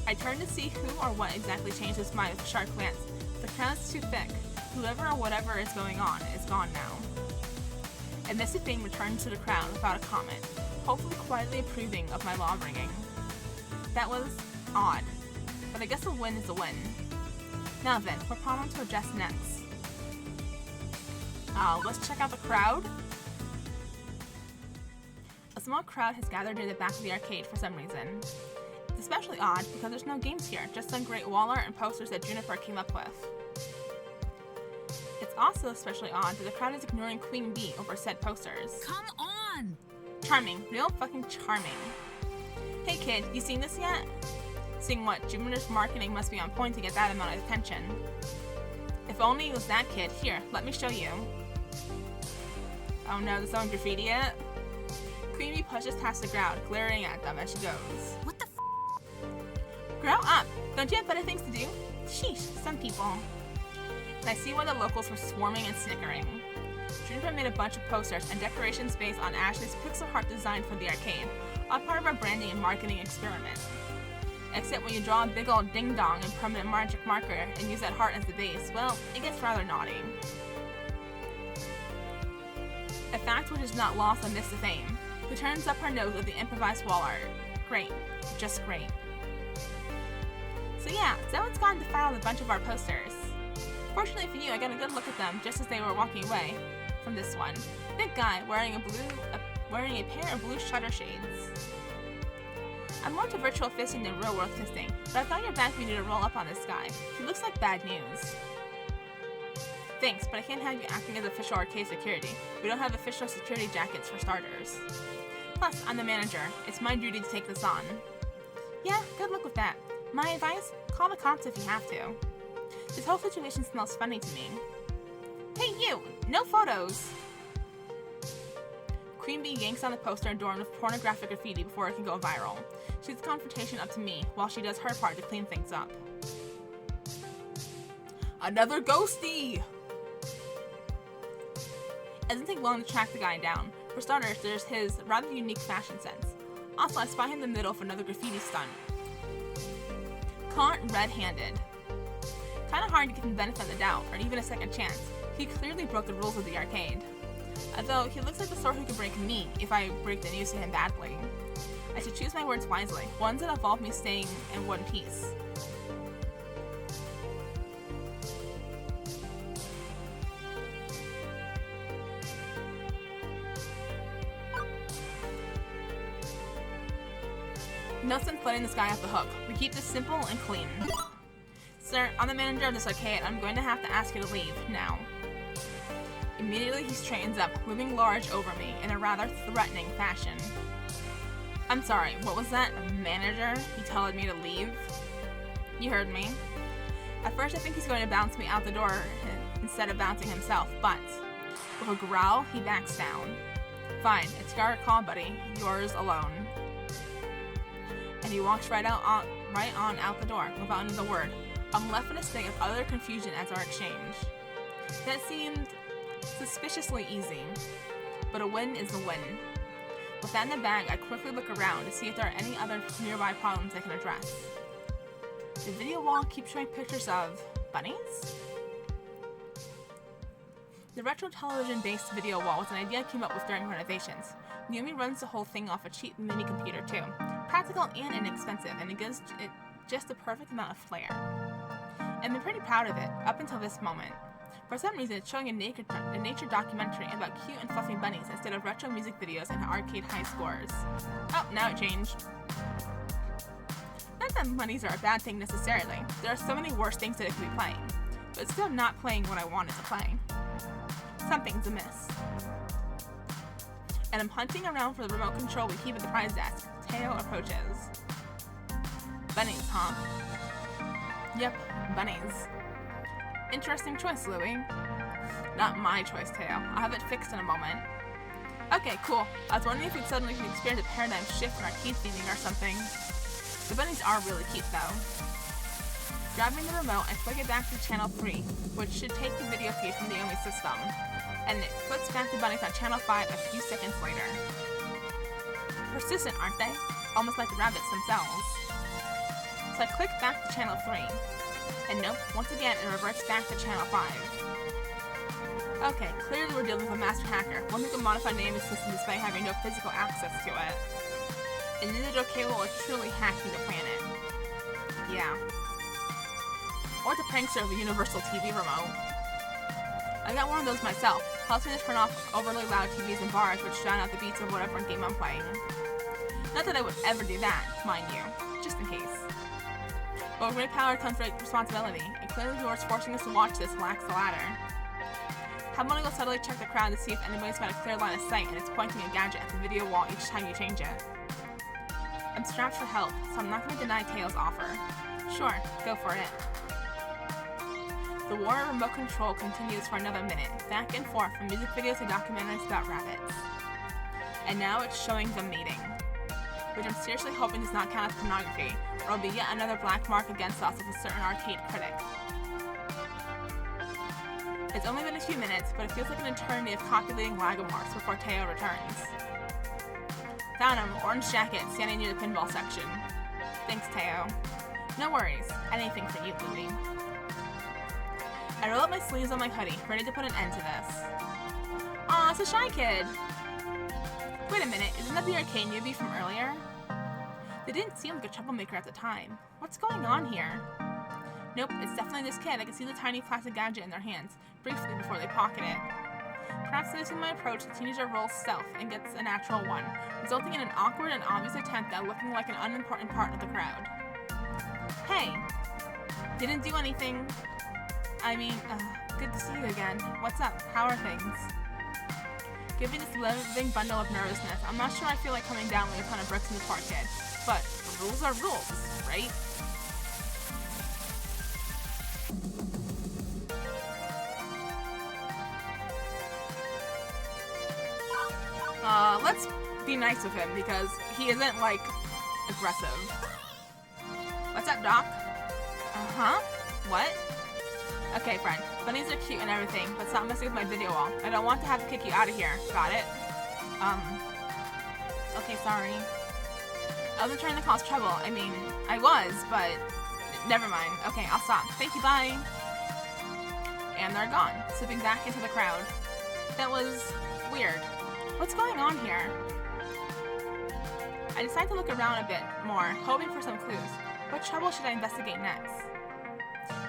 I turn to see who or what exactly changed his mind with a sharp glance. The crowd's too thick. Whoever or whatever is going on is gone now. And Mr. Fane returned to the crowd without a comment, hopefully quietly approving of my law bringing. That was odd, but I guess a win is a win. Now then, what problem to address next? Let's check out the crowd. A small crowd has gathered near the back of the arcade for some reason. It's especially odd because there's no games here, just some great wall art and posters that Juniper came up with. It's also especially odd that the crowd is ignoring Queen Bee over said posters. Come on! Charming. Real fucking charming. Hey kid, you seen this yet? Seeing what? Juniper's marketing must be on point to get that amount of attention. If only it was that kid. Here, let me show you. Oh no, there's someone graffiti it? Queen Bee pushes past the crowd, glaring at them as she goes. What the f? Grow up! Don't you have better things to do? Sheesh, some people. And I see why the locals were swarming and snickering. Juniper made a bunch of posters and decorations based on Ashley's pixel art design for the arcade, all part of our branding and marketing experiment. Except when you draw a big old ding-dong and permanent magic marker and use that heart as the base, well, it gets rather naughty. A fact which is not lost on Mr. Fame, who turns up her nose at the improvised wall art. Great. Just great. So yeah, someone's gone and defiled a bunch of our posters. Fortunately for you, I got a good look at them just as they were walking away from this one. Big guy wearing a pair of blue shutter shades. I'm more to virtual fisting than real world fisting, but I thought your back needed to roll up on this guy. He looks like bad news. Thanks, but I can't have you acting as official arcade security. We don't have official security jackets for starters. Plus, I'm the manager. It's my duty to take this on. Yeah, good luck with that. My advice? Call the cops if you have to. This whole situation smells funny to me. Hey you! No photos! Queen Bee yanks on the poster adorned with pornographic graffiti before it can go viral. She leaves the confrontation up to me while she does her part to clean things up. Another ghosty! It doesn't take long to track the guy down. For starters, there's his rather unique fashion sense. Also, I spy him in the middle of another graffiti stunt. Caught red-handed. Kinda hard to give him the benefit of the doubt, or even a second chance. He clearly broke the rules of the arcade. Although, he looks like the sort who could break me if I break the news to him badly. I should choose my words wisely, ones that involve me staying in one piece. Nothing letting this guy off the hook. We keep this simple and clean. Sir, I'm the manager of this arcade. I'm going to have to ask you to leave, now. Immediately he straightens up, looming large over me in a rather threatening fashion. I'm sorry, what was that? A manager? He told me to leave? You heard me. At first I think he's going to bounce me out the door instead of bouncing himself, but with a growl, he backs down. Fine, it's your call, buddy. Yours alone. And he walks right on out the door without another word. I'm left in a state of utter confusion as our exchange. That seemed suspiciously easy, but a win is a win. With that in the bag, I quickly look around to see if there are any other nearby problems I can address. The video wall keeps showing pictures of bunnies? The retro television-based video wall was an idea I came up with during renovations. Naomi runs the whole thing off a cheap mini computer too. Practical and inexpensive, and it gives it just the perfect amount of flair. I've been pretty proud of it, up until this moment. For some reason, it's showing a nature documentary about cute and fluffy bunnies instead of retro music videos and arcade high scores. Oh, now it changed. Not that bunnies are a bad thing necessarily. There are so many worse things that it could be playing, but it's still not playing what I wanted to play. Something's amiss. And I'm hunting around for the remote control we keep at the prize desk. Teo approaches. Bunnies, huh? Yep, bunnies. Interesting choice, Louie. Not my choice, Teo. I'll have it fixed in a moment. Okay, cool. I was wondering if we'd suddenly experience a paradigm shift in arcade theming or something. The bunnies are really cute, though. Grabbing the remote, I flick it back to channel 3, which should take the video feed from the Omi system, and it flicks back to Bunnies on channel 5 a few seconds later. Persistent, aren't they? Almost like the rabbits themselves. So I click back to channel 3, and nope, once again it reverts back to channel 5. Okay, clearly we're dealing with a master hacker, one who can modify the Omi system despite having no physical access to it. And Digital Cable is truly hacking the planet. Yeah. Or the prankster with a universal TV remote. I got one of those myself. Helps me to turn off overly loud TVs in bars which drown out the beats of whatever game I'm playing. Not that I would ever do that, mind you, just in case. But with great power comes great responsibility, and clearly whoever's forcing us to watch this lacks the latter. I'm gonna go subtly check the crowd to see if anybody's got a clear line of sight and is pointing a gadget at the video wall each time you change it. I'm strapped for help, so I'm not gonna deny Tails' offer. Sure, go for it. The war of remote control continues for another minute, back and forth from music videos to documentaries about rabbits. And now it's showing them mating, which I'm seriously hoping does not count as pornography, or will be yet another black mark against us as a certain arcade critic. It's only been a few minutes, but it feels like an eternity of copulating lagomorphs before Teo returns. Found him, orange jacket, standing near the pinball section. Thanks, Teo. No worries, anything for you, Louie. I roll up my sleeves on my hoodie, ready to put an end to this. Aw, it's a Shy Kid! Wait a minute, isn't that the arcade newbie from earlier? They didn't seem like a troublemaker at the time. What's going on here? Nope, it's definitely this kid. I can see the tiny plastic gadget in their hands, briefly before they pocket it. Perhaps noticing my approach, the teenager rolls stealth and gets a natural one, resulting in an awkward and obvious attempt at looking like an unimportant part of the crowd. Hey! Didn't do anything. I mean, good to see you again. What's up? How are things? Given this living bundle of nervousness, I'm not sure I feel like coming down with a ton of bricks in the poor kid. But rules are rules, right? Let's be nice with him because he isn't, like, aggressive. What's up, Doc? Uh-huh? What? Okay, friend. Bunnies are cute and everything, but stop messing with my video wall. I don't want to have to kick you out of here. Got it? Okay, sorry. I wasn't trying to cause trouble. I mean, I was, but never mind. Okay, I'll stop. Thank you, bye. And they're gone, slipping back into the crowd. That was weird. What's going on here? I decide to look around a bit more, hoping for some clues. What trouble should I investigate next?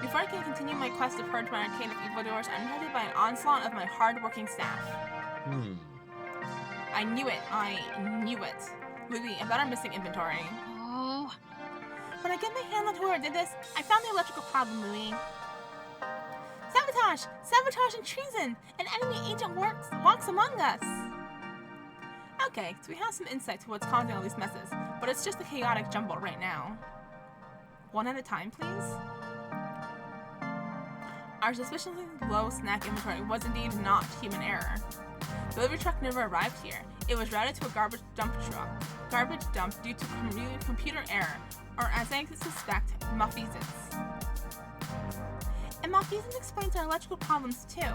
Before I can continue my quest to purge my arcade of evildoers, I'm interrupted by an onslaught of my hard-working staff. I knew it. I knew it. Louie, about our missing inventory. Oh. When I get my hand on whoever did this, I found the electrical problem, Louie. Sabotage! Sabotage and treason! An enemy agent walks among us! Okay, so we have some insight to what's causing all these messes, but it's just a chaotic jumble right now. One at a time, please? Our suspiciously low snack inventory was indeed not human error. The delivery truck never arrived here. It was routed to a garbage dump due to computer error, or as I suspect, malfeasance. And malfeasance explains our electrical problems too.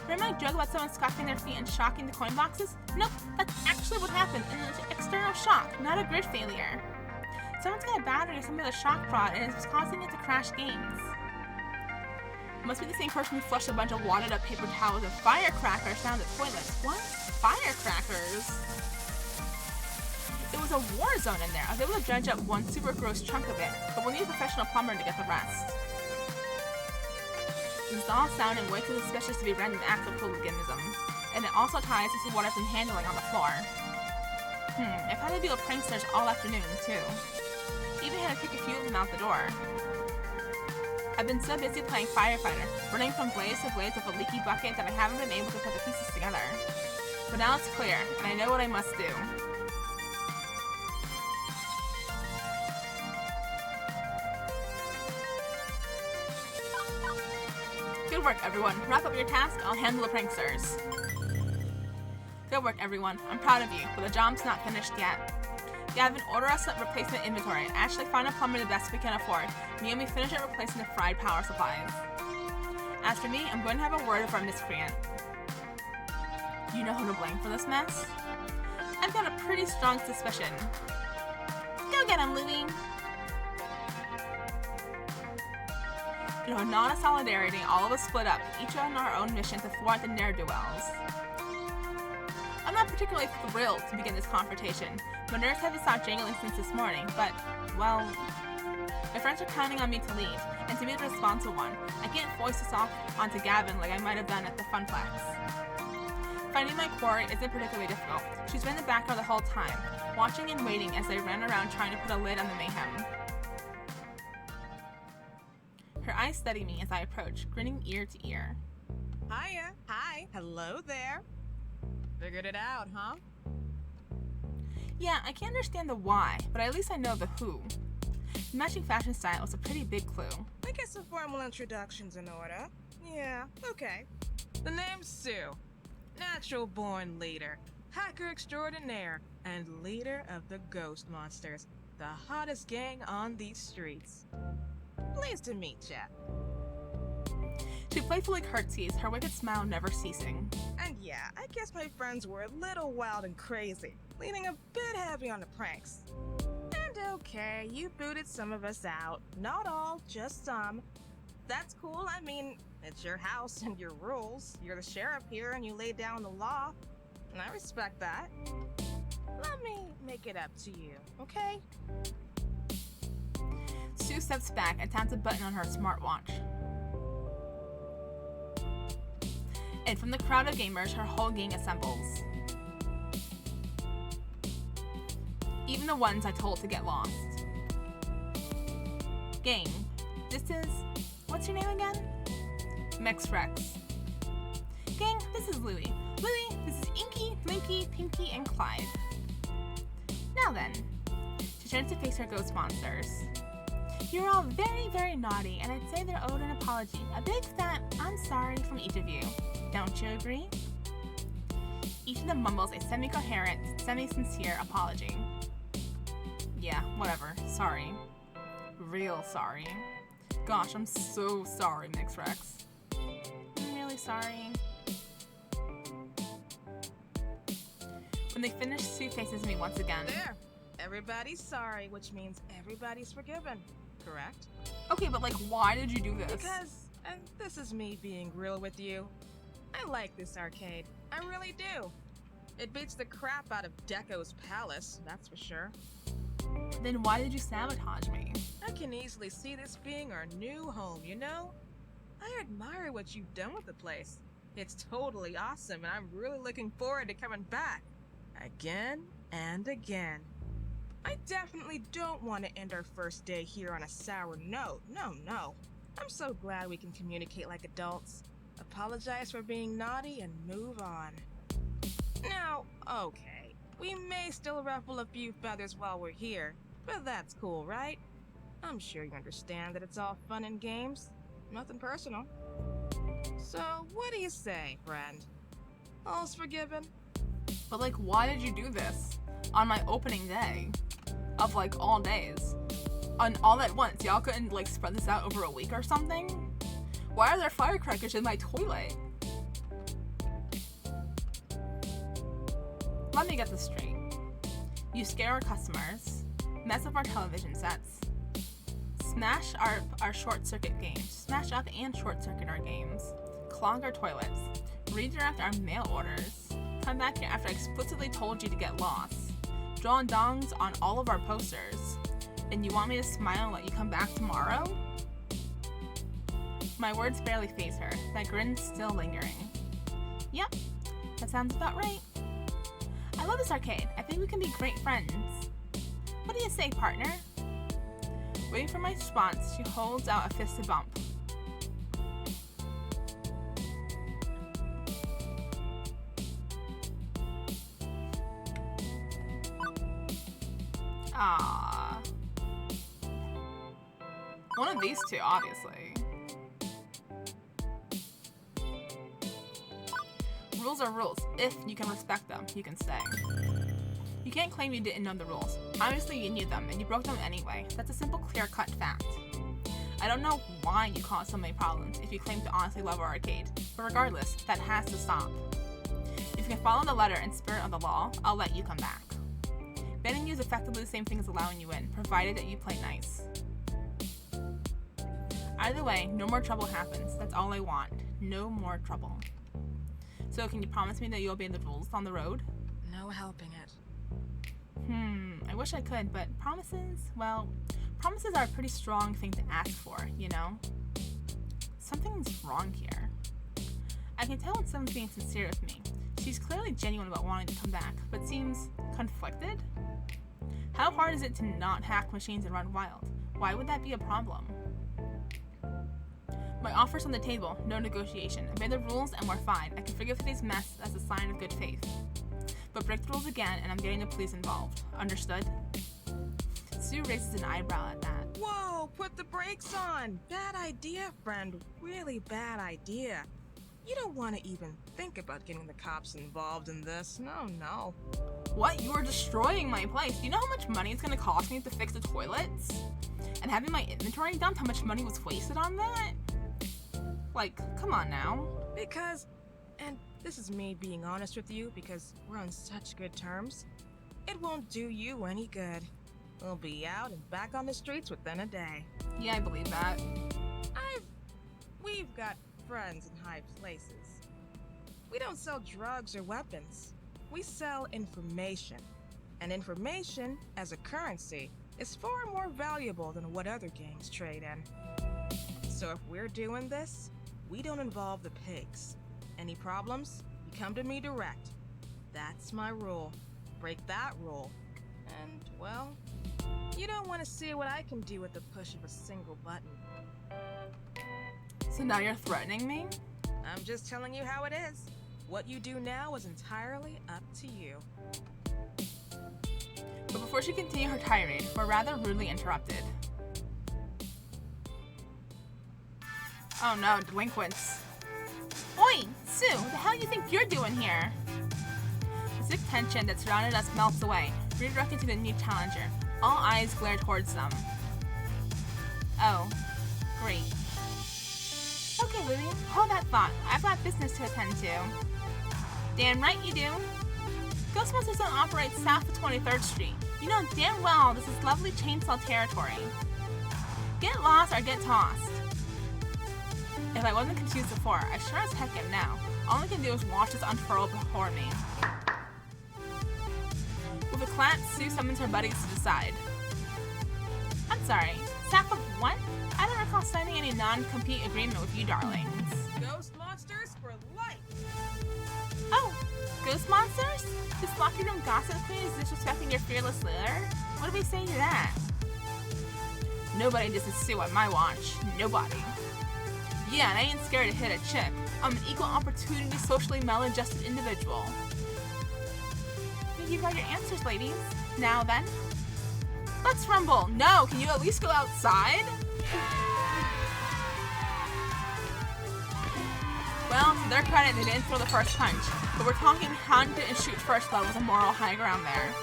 Remember my joke about someone scuffing their feet and shocking the coin boxes? Nope, that's actually what happened, an external shock, not a grid failure. Someone's got a battery or some of the shock prod and it's causing it to crash games. Must be the same person who flushed a bunch of wadded up paper towels and firecrackers down the toilets. What? Firecrackers? It was a war zone in there. I was able to dredge up one super gross chunk of it, but we'll need a professional plumber to get the rest. This is all sounding way too suspicious to be random acts of hooliganism, and it also ties into what I've been handling on the floor. I've had to deal with pranksters all afternoon, too. Even had to kick a few of them out the door. I've been so busy playing firefighter, running from blaze to blaze with a leaky bucket that I haven't been able to put the pieces together. But now it's clear, and I know what I must do. Good work, everyone. Wrap up your task, I'll handle the pranksters. Good work, everyone. I'm proud of you, but the job's not finished yet. Gavin, order us some replacement inventory. Ashley, find a plumber the best we can afford. Naomi, finish up replacing the fried power supplies. As for me, I'm going to have a word with our miscreant. You know who to blame for this mess? I've got a pretty strong suspicion. Go get him, Louie! In a nod of solidarity, all of us split up, each on our own mission to thwart the ne'er-do-wells. I'm not particularly thrilled to begin this confrontation. My nerves haven't stopped jangling since this morning, but, well, my friends are counting on me to lead, and to be the responsible one, I can't voice this off onto Gavin like I might have done at the Funplex. Finding my quarry isn't particularly difficult. She's been in the background the whole time, watching and waiting as I ran around trying to put a lid on the mayhem. Her eyes study me as I approach, grinning ear to ear. Hiya. Hi. Hello there. Figured it out, huh? Yeah, I can't understand the why, but at least I know the who. The matching fashion style is a pretty big clue. I guess a formal introduction's in order. Yeah, okay. The name's Sue. Natural-born leader, hacker extraordinaire, and leader of the Ghost Monsters, the hottest gang on these streets. Pleased to meet ya. She playfully curtsies, her wicked smile never ceasing. And yeah, I guess my friends were a little wild and crazy, leaning a bit heavy on the pranks. And okay, you booted some of us out. Not all, just some. That's cool, I mean, it's your house and your rules. You're the sheriff here and you lay down the law. And I respect that. Let me make it up to you, okay? Sue steps back and taps a button on her smartwatch. And from the crowd of gamers, her whole gang assembles. Even the ones I told to get lost. Gang, this is... what's your name again? Mexrex. Gang, this is Louie. Louie, this is Inky, Blinky, Pinky, and Clyde. Now then, she turns to face her ghost monsters. You're all very, very naughty, and I'd say they're owed an apology. A big fat I'm sorry from each of you. Don't you agree? Each of them mumbles a semi-coherent, semi-sincere apology. Yeah, whatever. Sorry. Real sorry. Gosh, I'm so sorry, Mixrex. I'm really sorry. When they finish, Sue faces me once again. There. Everybody's sorry, which means everybody's forgiven. Correct? Okay, but like, why did you do this? Because, and this is me being real with you, I like this arcade. I really do. It beats the crap out of Deco's Palace, that's for sure. Then why did you sabotage me? I can easily see this being our new home, you know? I admire what you've done with the place. It's totally awesome, and I'm really looking forward to coming back. Again and again. I definitely don't want to end our first day here on a sour note. No. I'm so glad we can communicate like adults. Apologize for being naughty and move on. Now, okay, we may still ruffle a few feathers while we're here, but that's cool, right? I'm sure you understand that it's all fun and games. Nothing personal. So, what do you say, friend? All's forgiven? But like, why did you do this? On my opening day? Of like, all days? On all at once? Y'all couldn't like spread this out over a week or something? Why are there firecrackers in my toilet? Let me get this straight. You scare our customers, mess up our television sets, smash our short-circuit games, smash up and short-circuit our games, clog our toilets, redirect our mail orders, come back here after I explicitly told you to get lost, draw dongs on all of our posters, and you want me to smile and let you come back tomorrow? My words barely faze her, that grin's still lingering. Yep, that sounds about right. I love this arcade. I think we can be great friends. What do you say, partner? Waiting for my response, she holds out a fisted bump. Ah. One of these two, obviously. Rules are rules. If you can respect them, you can stay. You can't claim you didn't know the rules. Obviously you knew them, and you broke them anyway. That's a simple, clear-cut fact. I don't know why you cause so many problems if you claim to honestly love our arcade, but regardless, that has to stop. If you can follow the letter and spirit of the law, I'll let you come back. Banning you is effectively the same thing as allowing you in, provided that you play nice. Either way, no more trouble happens. That's all I want. No more trouble. So can you promise me that you'll obey the rules on the road? No helping it. I wish I could, but promises, well, promises are a pretty strong thing to ask for, you know? Something's wrong here. I can tell when someone's being sincere with me. She's clearly genuine about wanting to come back, but seems conflicted? How hard is it to not hack machines and run wild? Why would that be a problem? My offer's on the table, no negotiation. Obey the rules and we're fine. I can forgive today's mess as a sign of good faith. But break the rules again and I'm getting the police involved. Understood? Sue raises an eyebrow at that. Whoa, put the brakes on! Bad idea, friend. Really bad idea. You don't want to even think about getting the cops involved in this. No. What? You are destroying my place. Do you know how much money it's gonna cost me to fix the toilets? And having my inventory dumped, how much money was wasted on that? Like, come on now. Because, and this is me being honest with you because we're on such good terms, it won't do you any good. We'll be out and back on the streets within a day. Yeah, I believe that. We've got friends in high places. We don't sell drugs or weapons. We sell information. And information, as a currency, is far more valuable than what other gangs trade in. So if we're doing this, we don't involve the pigs. Any problems, you come to me direct. That's my rule. Break that rule. And, well, you don't want to see what I can do with the push of a single button. So now you're threatening me? I'm just telling you how it is. What you do now is entirely up to you. But before she continued her tirade, we're rather rudely interrupted. Oh no, delinquents. Oi, Sue, what the hell do you think you're doing here? The sick tension that surrounded us melts away, redirected to the new challenger. All eyes glare towards them. Oh, great. Okay, Lily, hold that thought. I've got business to attend to. Damn right you do. Ghostbusters don't operate south of 23rd Street. You know damn well this is lovely chainsaw territory. Get lost or get tossed. If I wasn't confused before, I sure as heck am now. All I can do is watch this unfurl before me. With a clap, Sue summons her buddies to the side. I'm sorry, staff of what? I don't recall signing any non-compete agreement with you darlings. Ghost monsters for life! Oh, ghost monsters? This locker room gossip queen is disrespecting your fearless leader? What do we say to that? Nobody disses Sue on my watch. Nobody. Yeah, and I ain't scared to hit a chick. I'm an equal opportunity, socially maladjusted individual. You've got your answers, ladies. Now then. Let's rumble. No, can you at least go outside? Well, to their credit, they didn't throw the first punch, but we're talking hunt and shoot first levels of moral high ground there.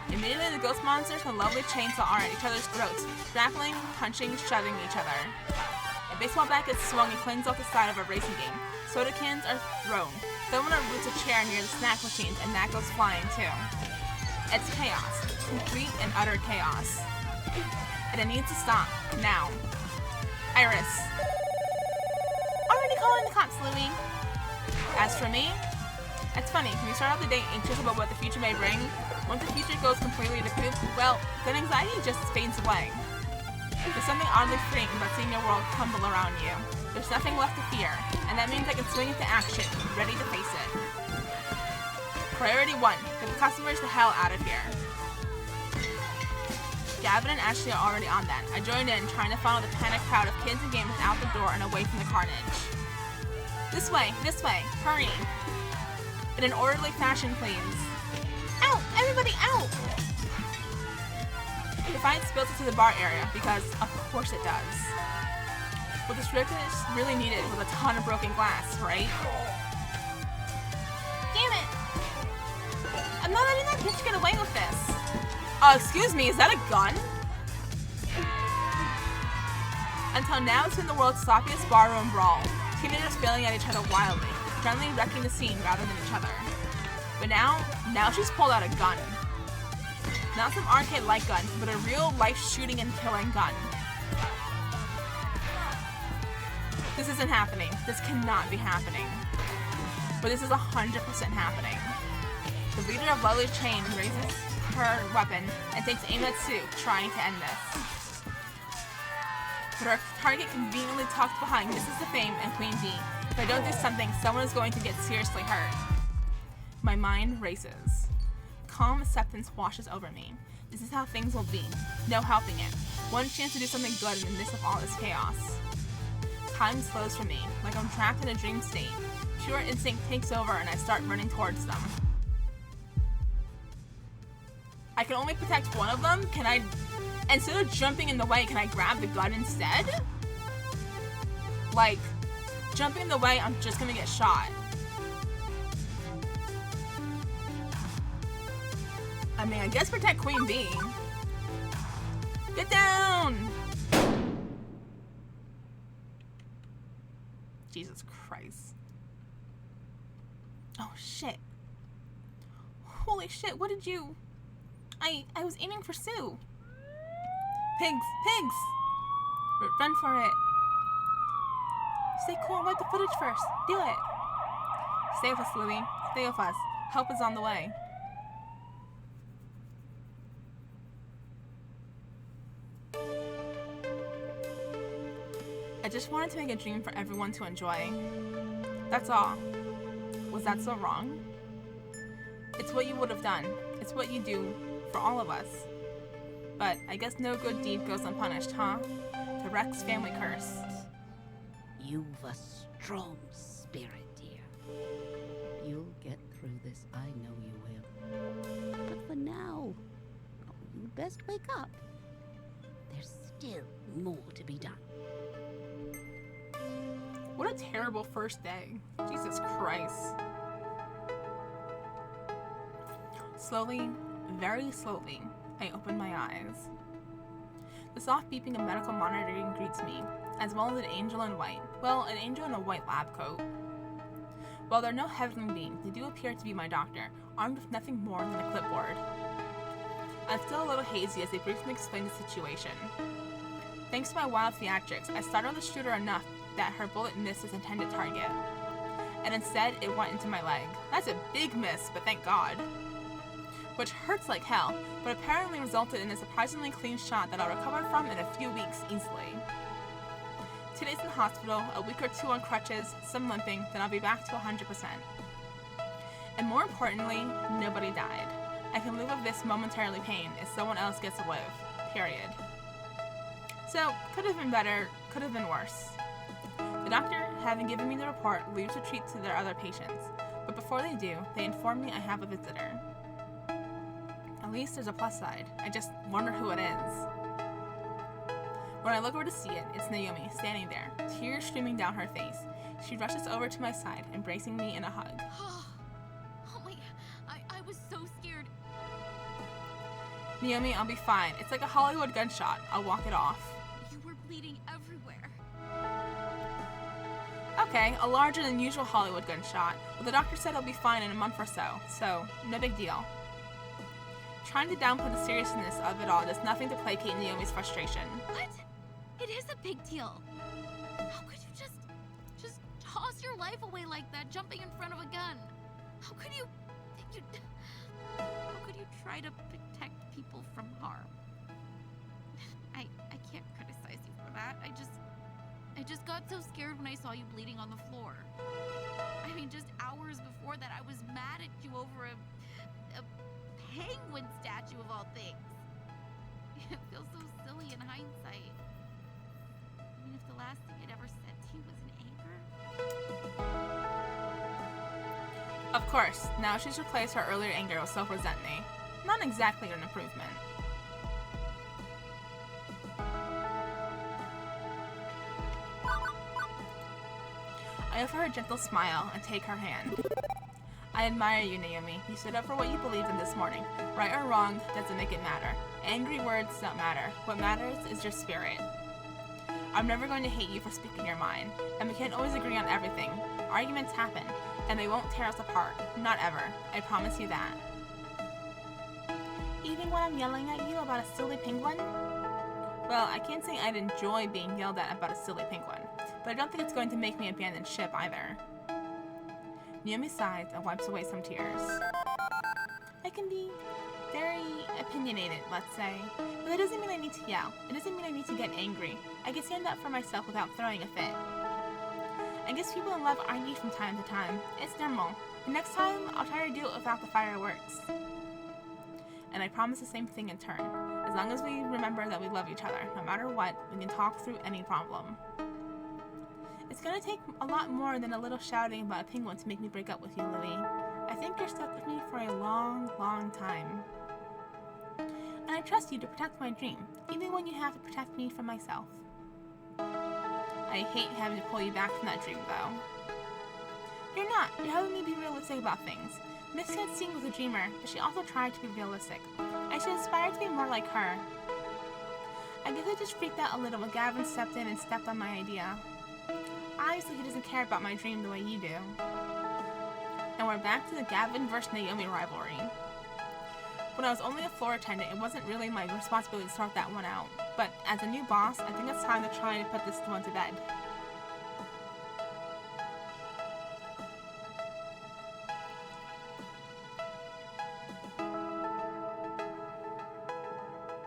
Immediately, the ghost monsters and lovely chainsaw are at each other's throats, grappling, punching, shoving each other. A baseball bat gets swung and clings off the side of a racing game. Soda cans are thrown. Someone roots a chair near the snack machines, and that goes flying too. It's chaos. Complete and utter chaos. And it needs to stop. Now. Iris. Already calling the cops, Louie. As for me, it's funny, when you start out the day anxious about what the future may bring, once the future goes completely to poop, well, then anxiety just fades away. There's something oddly freeing about seeing your world crumble around you. There's nothing left to fear, and that means I can swing into action, ready to face it. Priority 1, get the customers the hell out of here. Gavin and Ashley are already on that. I joined in, trying to funnel the panicked crowd of kids and gamers out the door and away from the carnage. This way, hurry. In an orderly fashion, please. Out! Everybody out! The fight spills into the bar area, because of course it does. What the strictness really needed was a ton of broken glass, right? Damn it! I'm not letting that bitch get away with this. Excuse me, is that a gun? Until now, it's been the world's sloppiest barroom brawl. Teenagers failing at each other wildly, generally wrecking the scene rather than each other. But now she's pulled out a gun. Not some arcade-like gun, but a real-life shooting and killing gun. This isn't happening. This cannot be happening. But this is 100% happening. The leader of Lovely's chain raises her weapon and takes aim at Sue, trying to end this. But her target conveniently tucked behind Mrs. Defame and Queen Bee. If I don't do something, someone is going to get seriously hurt. My mind races. Calm acceptance washes over me. This is how things will be. No helping it. One chance to do something good in the midst of all this chaos. Time slows for me, like I'm trapped in a dream state. Pure instinct takes over and I start running towards them. I can only protect one of them? Can I, instead of jumping in the way, can I grab the gun instead? Like, jumping in the way, I'm just gonna get shot. I mean, I guess protect Queen Bee. Get down! Jesus Christ. Oh, shit. Holy shit, what did you... I was aiming for Sue. Pigs! Pigs! Run for it. Stay cool and wipe the footage first. Do it. Stay with us, Louie. Stay with us. Help is on the way. I just wanted to make a dream for everyone to enjoy. That's all. Was that so wrong? It's what you would have done. It's what you do for all of us. But I guess no good deed goes unpunished, huh? The Rex family curse. You've a strong spirit, dear. You'll get through this, I know you will. But for now, you'd best wake up. There's still more to be done. What a terrible first day. Jesus Christ. Slowly, very slowly, I open my eyes. The soft beeping of medical monitoring greets me, as well as an angel in white. Well, an angel in a white lab coat. While they're no heavenly beings, they do appear to be my doctor, armed with nothing more than a clipboard. I'm still a little hazy as they briefly explain the situation. Thanks to my wild theatrics, I startled the shooter enough that her bullet missed its intended target. And instead, it went into my leg. That's a big miss, but thank God. Which hurts like hell, but apparently resulted in a surprisingly clean shot that I'll recover from in a few weeks easily. 2 days in the hospital, a week or two on crutches, some limping, then I'll be back to 100%. And more importantly, nobody died. I can live with this momentarily pain if someone else gets to live. Period. So, could have been better, could have been worse. The doctor, having given me the report, leaves to treat to their other patients. But before they do, they inform me I have a visitor. At least there's a plus side. I just wonder who it is. When I look over to see it, it's Naomi, standing there, tears streaming down her face. She rushes over to my side, embracing me in a hug. Oh my, I was so scared. Naomi, I'll be fine. It's like a Hollywood gunshot. I'll walk it off. You were bleeding everywhere. Okay, a larger than usual Hollywood gunshot, but the doctor said I'll be fine in a month or so no big deal. Trying to downplay the seriousness of it all does nothing to placate Naomi's frustration. What? It is a big deal. How could you just toss your life away like that, jumping in front of a gun? How could you try to protect people from harm? I can't criticize you for that. I just got so scared when I saw you bleeding on the floor. I mean, just hours before that, I was mad at you over a penguin statue of all things. It feels so silly in hindsight. I mean, if the last thing I'd ever said to you was in anger. Of course, now she's replaced her earlier anger with self-resentment. Not exactly an improvement. I offer her a gentle smile and take her hand. I admire you, Naomi. You stood up for what you believed in this morning. Right or wrong doesn't make it matter. Angry words don't matter. What matters is your spirit. I'm never going to hate you for speaking your mind, and we can't always agree on everything. Arguments happen, and they won't tear us apart. Not ever. I promise you that. Even when I'm yelling at you about a silly penguin? Well, I can't say I'd enjoy being yelled at about a silly penguin, but I don't think it's going to make me abandon ship either. Naomi sighs and wipes away some tears. I can be very opinionated, let's say, but that doesn't mean I need to yell. It doesn't mean I need to get angry. I can stand up for myself without throwing a fit. I guess people in love argue from time to time. It's normal. The next time, I'll try to do it without the fireworks. And I promise the same thing in turn. As long as we remember that we love each other, no matter what, we can talk through any problem. It's gonna take a lot more than a little shouting about a penguin to make me break up with you, Louie. I think you're stuck with me for a long, long time. And I trust you to protect my dream, even when you have to protect me from myself. I hate having to pull you back from that dream, though. You're not. You're helping me be realistic about things. Miss St. was a dreamer, but she also tried to be realistic. I should aspire to be more like her. I guess I just freaked out a little when Gavin stepped in and stepped on my idea. Obviously, he doesn't care about my dream the way you do. And we're back to the Gavin versus Naomi rivalry. When I was only a floor attendant, it wasn't really my responsibility to sort that one out. But as a new boss, I think it's time to try and put this one to bed.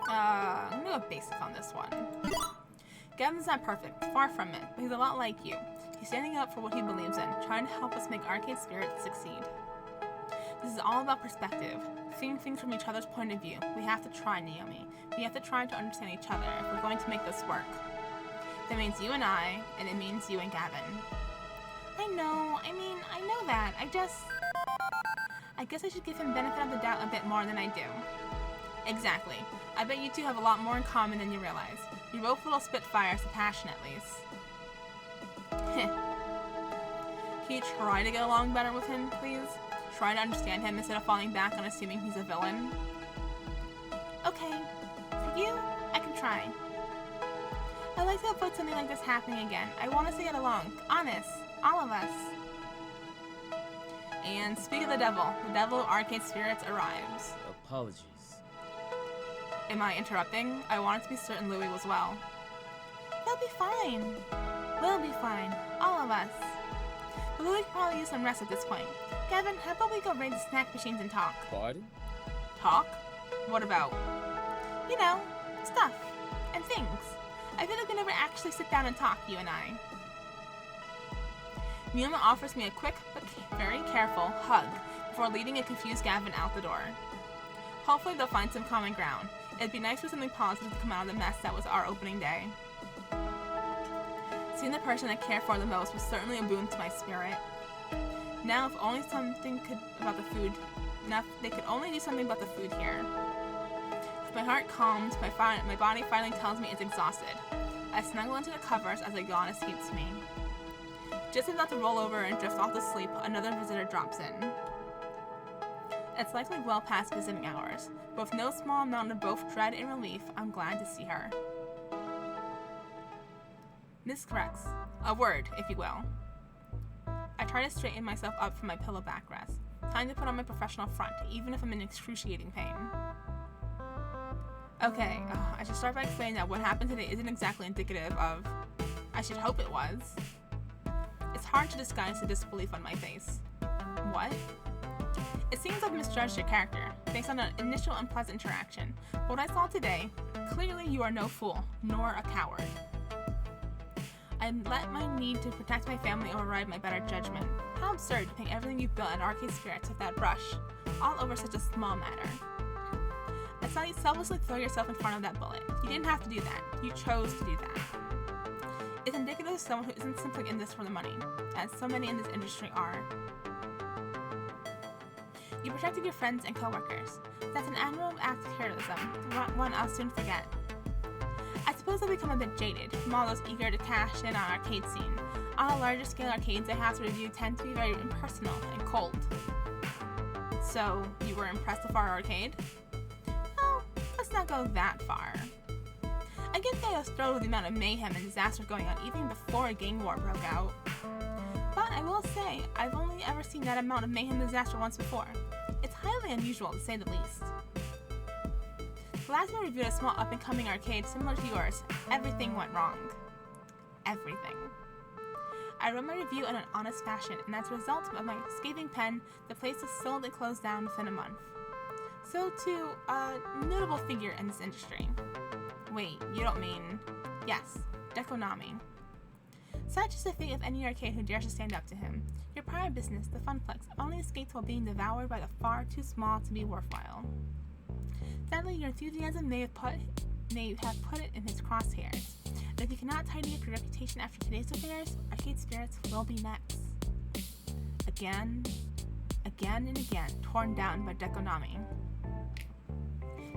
I'm gonna go basic on this one. Gavin's not perfect, far from it, but he's a lot like you. He's standing up for what he believes in, trying to help us make Arcade Spirit succeed. This is all about perspective, seeing things from each other's point of view. We have to try, Naomi. We have to try to understand each other if we're going to make this work. That means you and I, and it means you and Gavin. I know that. I guess I should give him benefit of the doubt a bit more than I do. Exactly. I bet you two have a lot more in common than you realize. You're both little spitfires, the passion at least. Can you try to get along better with him, please? Try to understand him instead of falling back on assuming he's a villain? Okay. For you, I can try. I'd like to avoid something like this happening again. I want us to get along. Honest. All of us. And speak of the devil of Arcade Spirits arrives. Apologies. Am I interrupting? I wanted to be certain Louie was well. They'll be fine. We'll be fine. All of us. But Louie could probably use some rest at this point. Gavin, how about we go raid the snack machines and talk? Pardon? Talk? What about? You know, stuff. And things. I feel like we never actually sit down and talk, you and I. Naomi offers me a quick, but very careful, hug before leading a confused Gavin out the door. Hopefully they'll find some common ground. It'd be nice for something positive to come out of the mess that was our opening day. Seeing the person I care for the most was certainly a boon to my spirit. Now, if only something they could only do something about the food here. With my heart calmed, my body finally tells me it's exhausted. I snuggle into the covers as a yawn escapes me. Just about to roll over and drift off to sleep, another visitor drops in. It's likely well past visiting hours, but with no small amount of both dread and relief, I'm glad to see her. Miss Rex, a word, if you will. I try to straighten myself up from my pillow backrest. Time to put on my professional front, even if I'm in excruciating pain. Okay, I should start by explaining that what happened today isn't exactly indicative of... I should hope it was. It's hard to disguise the disbelief on my face. What? It seems I've misjudged your character, based on an initial unpleasant interaction. But what I saw today, clearly you are no fool, nor a coward. I let my need to protect my family override my better judgment. How absurd to paint everything you've built at Arcade Spirits with that brush, all over such a small matter. I saw you selflessly throw yourself in front of that bullet. You didn't have to do that. You chose to do that. It's indicative of someone who isn't simply in this for the money, as so many in this industry are. You protected your friends and coworkers. That's an admirable act of heroism, one I'll soon forget. I suppose I've become a bit jaded from all those eager to cash in on arcade scene. All the larger scale arcades I have to review tend to be very impersonal and cold. So, you were impressed with our arcade? Oh, let's not go that far. I get that I was thrilled with the amount of mayhem and disaster going on even before a gang war broke out. But I will say, I've only ever seen that amount of mayhem and disaster once before. It's highly unusual, to say the least. The last time I reviewed a small up-and-coming arcade similar to yours, everything went wrong. Everything. I wrote my review in an honest fashion, and as a result of my scathing pen, the place was sold and closed down within a month. So to a notable figure in this industry. Wait, you don't mean... Yes, Dekonami. Such is the fate of any arcade who dares to stand up to him. Your prior business, the Funplex, only escaped while being devoured by the far too small to be worthwhile. Sadly, your enthusiasm may have put it in his crosshairs. And if you cannot tidy up your reputation after today's affairs, Arcade Spirits will be next. Again and again, torn down by Dekonami.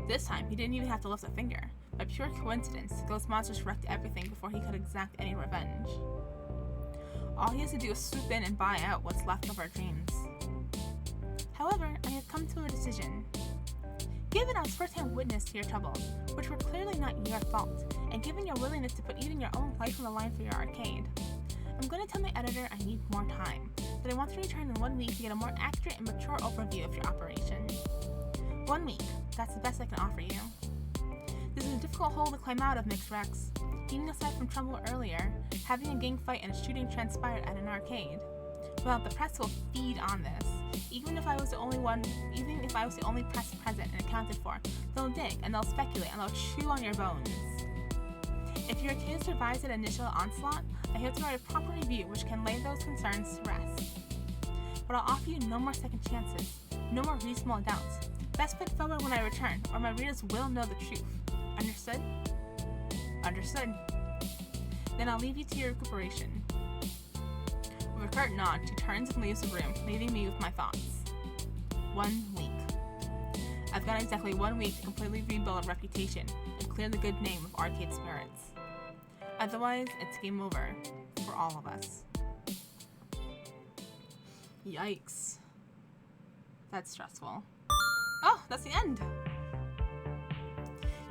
This time, he didn't even have to lift a finger. By pure coincidence, Ghost Monsters wrecked everything before he could exact any revenge. All he has to do is swoop in and buy out what's left of our dreams. However, I have come to a decision. Given I was first-hand witness to your troubles, which were clearly not your fault, and given your willingness to put even your own life on the line for your arcade, I'm going to tell my editor I need more time, that I want to return in 1 week to get a more accurate and mature overview of your operation. 1 week, that's the best I can offer you. This is a difficult hole to climb out of, Mixed Rex. Even aside from trouble earlier, having a gang fight and a shooting transpired at an arcade. Well, the press will feed on this. Even if I was the only press present and accounted for, they'll dig and they'll speculate and they'll chew on your bones. If your arcade survives that initial onslaught, I hope to write a proper review which can lay those concerns to rest. But I'll offer you no more second chances, no more reasonable doubts. Best foot forward when I return, or my readers will know the truth. Understood? Understood. Then I'll leave you to your recuperation. With a curt nod, she turns and leaves the room, leaving me with my thoughts. 1 week. I've got exactly 1 week to completely rebuild a reputation and clear the good name of Arcade Spirits. Otherwise, it's game over for all of us. Yikes. That's stressful. Oh, that's the end!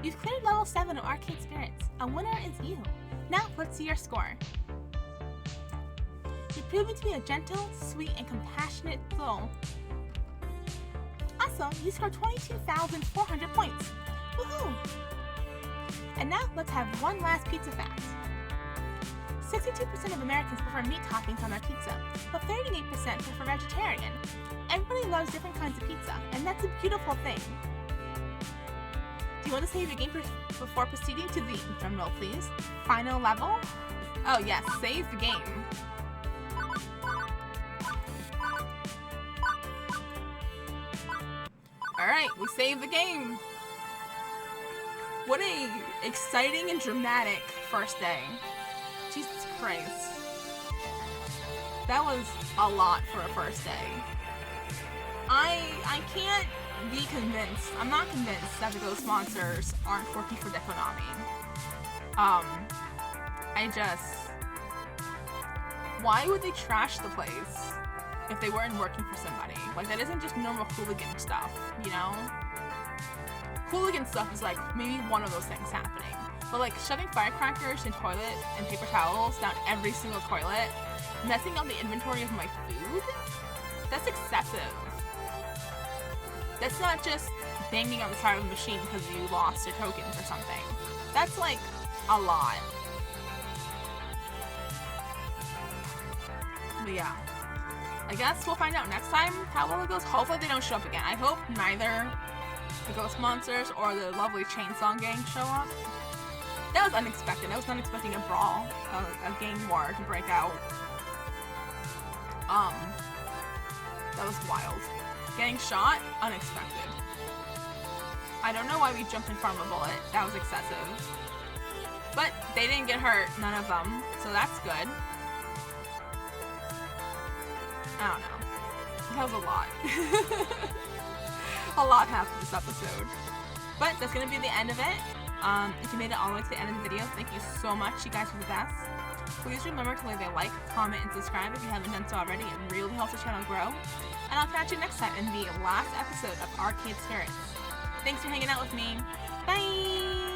You've cleared level 7 of Arcade Spirits. A winner is you. Now, let's see your score. You've proven to be a gentle, sweet, and compassionate soul. Also, you scored 22,400 points. Woohoo! And now, let's have one last pizza fact. 62% of Americans prefer meat toppings on their pizza, but 38% prefer vegetarian. Everybody loves different kinds of pizza, and that's a beautiful thing. Do you want to save your game before proceeding to the, drumroll please, final level? Oh yes, save the game. Alright, we saved the game. What a exciting and dramatic first day. Jesus Christ. That was a lot for a first day. I can't be convinced. I'm not convinced that the Ghost Monsters aren't working for Dekonami. Why would they trash the place if they weren't working for somebody? Like, that isn't just normal hooligan stuff, you know? Hooligan stuff is like maybe one of those things happening. But like shoving firecrackers and toilet and paper towels down every single toilet, messing up the inventory of my food? That's excessive. That's not just banging on the side of a machine because you lost your tokens or something. That's like a lot. But yeah. I guess we'll find out next time how well it goes. Hopefully they don't show up again. I hope neither the Ghost Monsters or the lovely Chainsaw Gang show up. That was unexpected. I was not expecting a brawl, a gang war to break out. That was wild. Getting shot? Unexpected. I don't know why we jumped in front of a bullet. That was excessive. But they didn't get hurt, none of them, so that's good. I don't know. That was a lot. A lot happened this episode. But that's gonna be the end of it. If you made it all the way to the end of the video, thank you so much. You guys are the best. Please remember to leave a like, comment, and subscribe if you haven't done so already. It really helps the channel grow. and I'll catch you next time in the last episode of Arcade Spirits. Thanks for hanging out with me. Bye!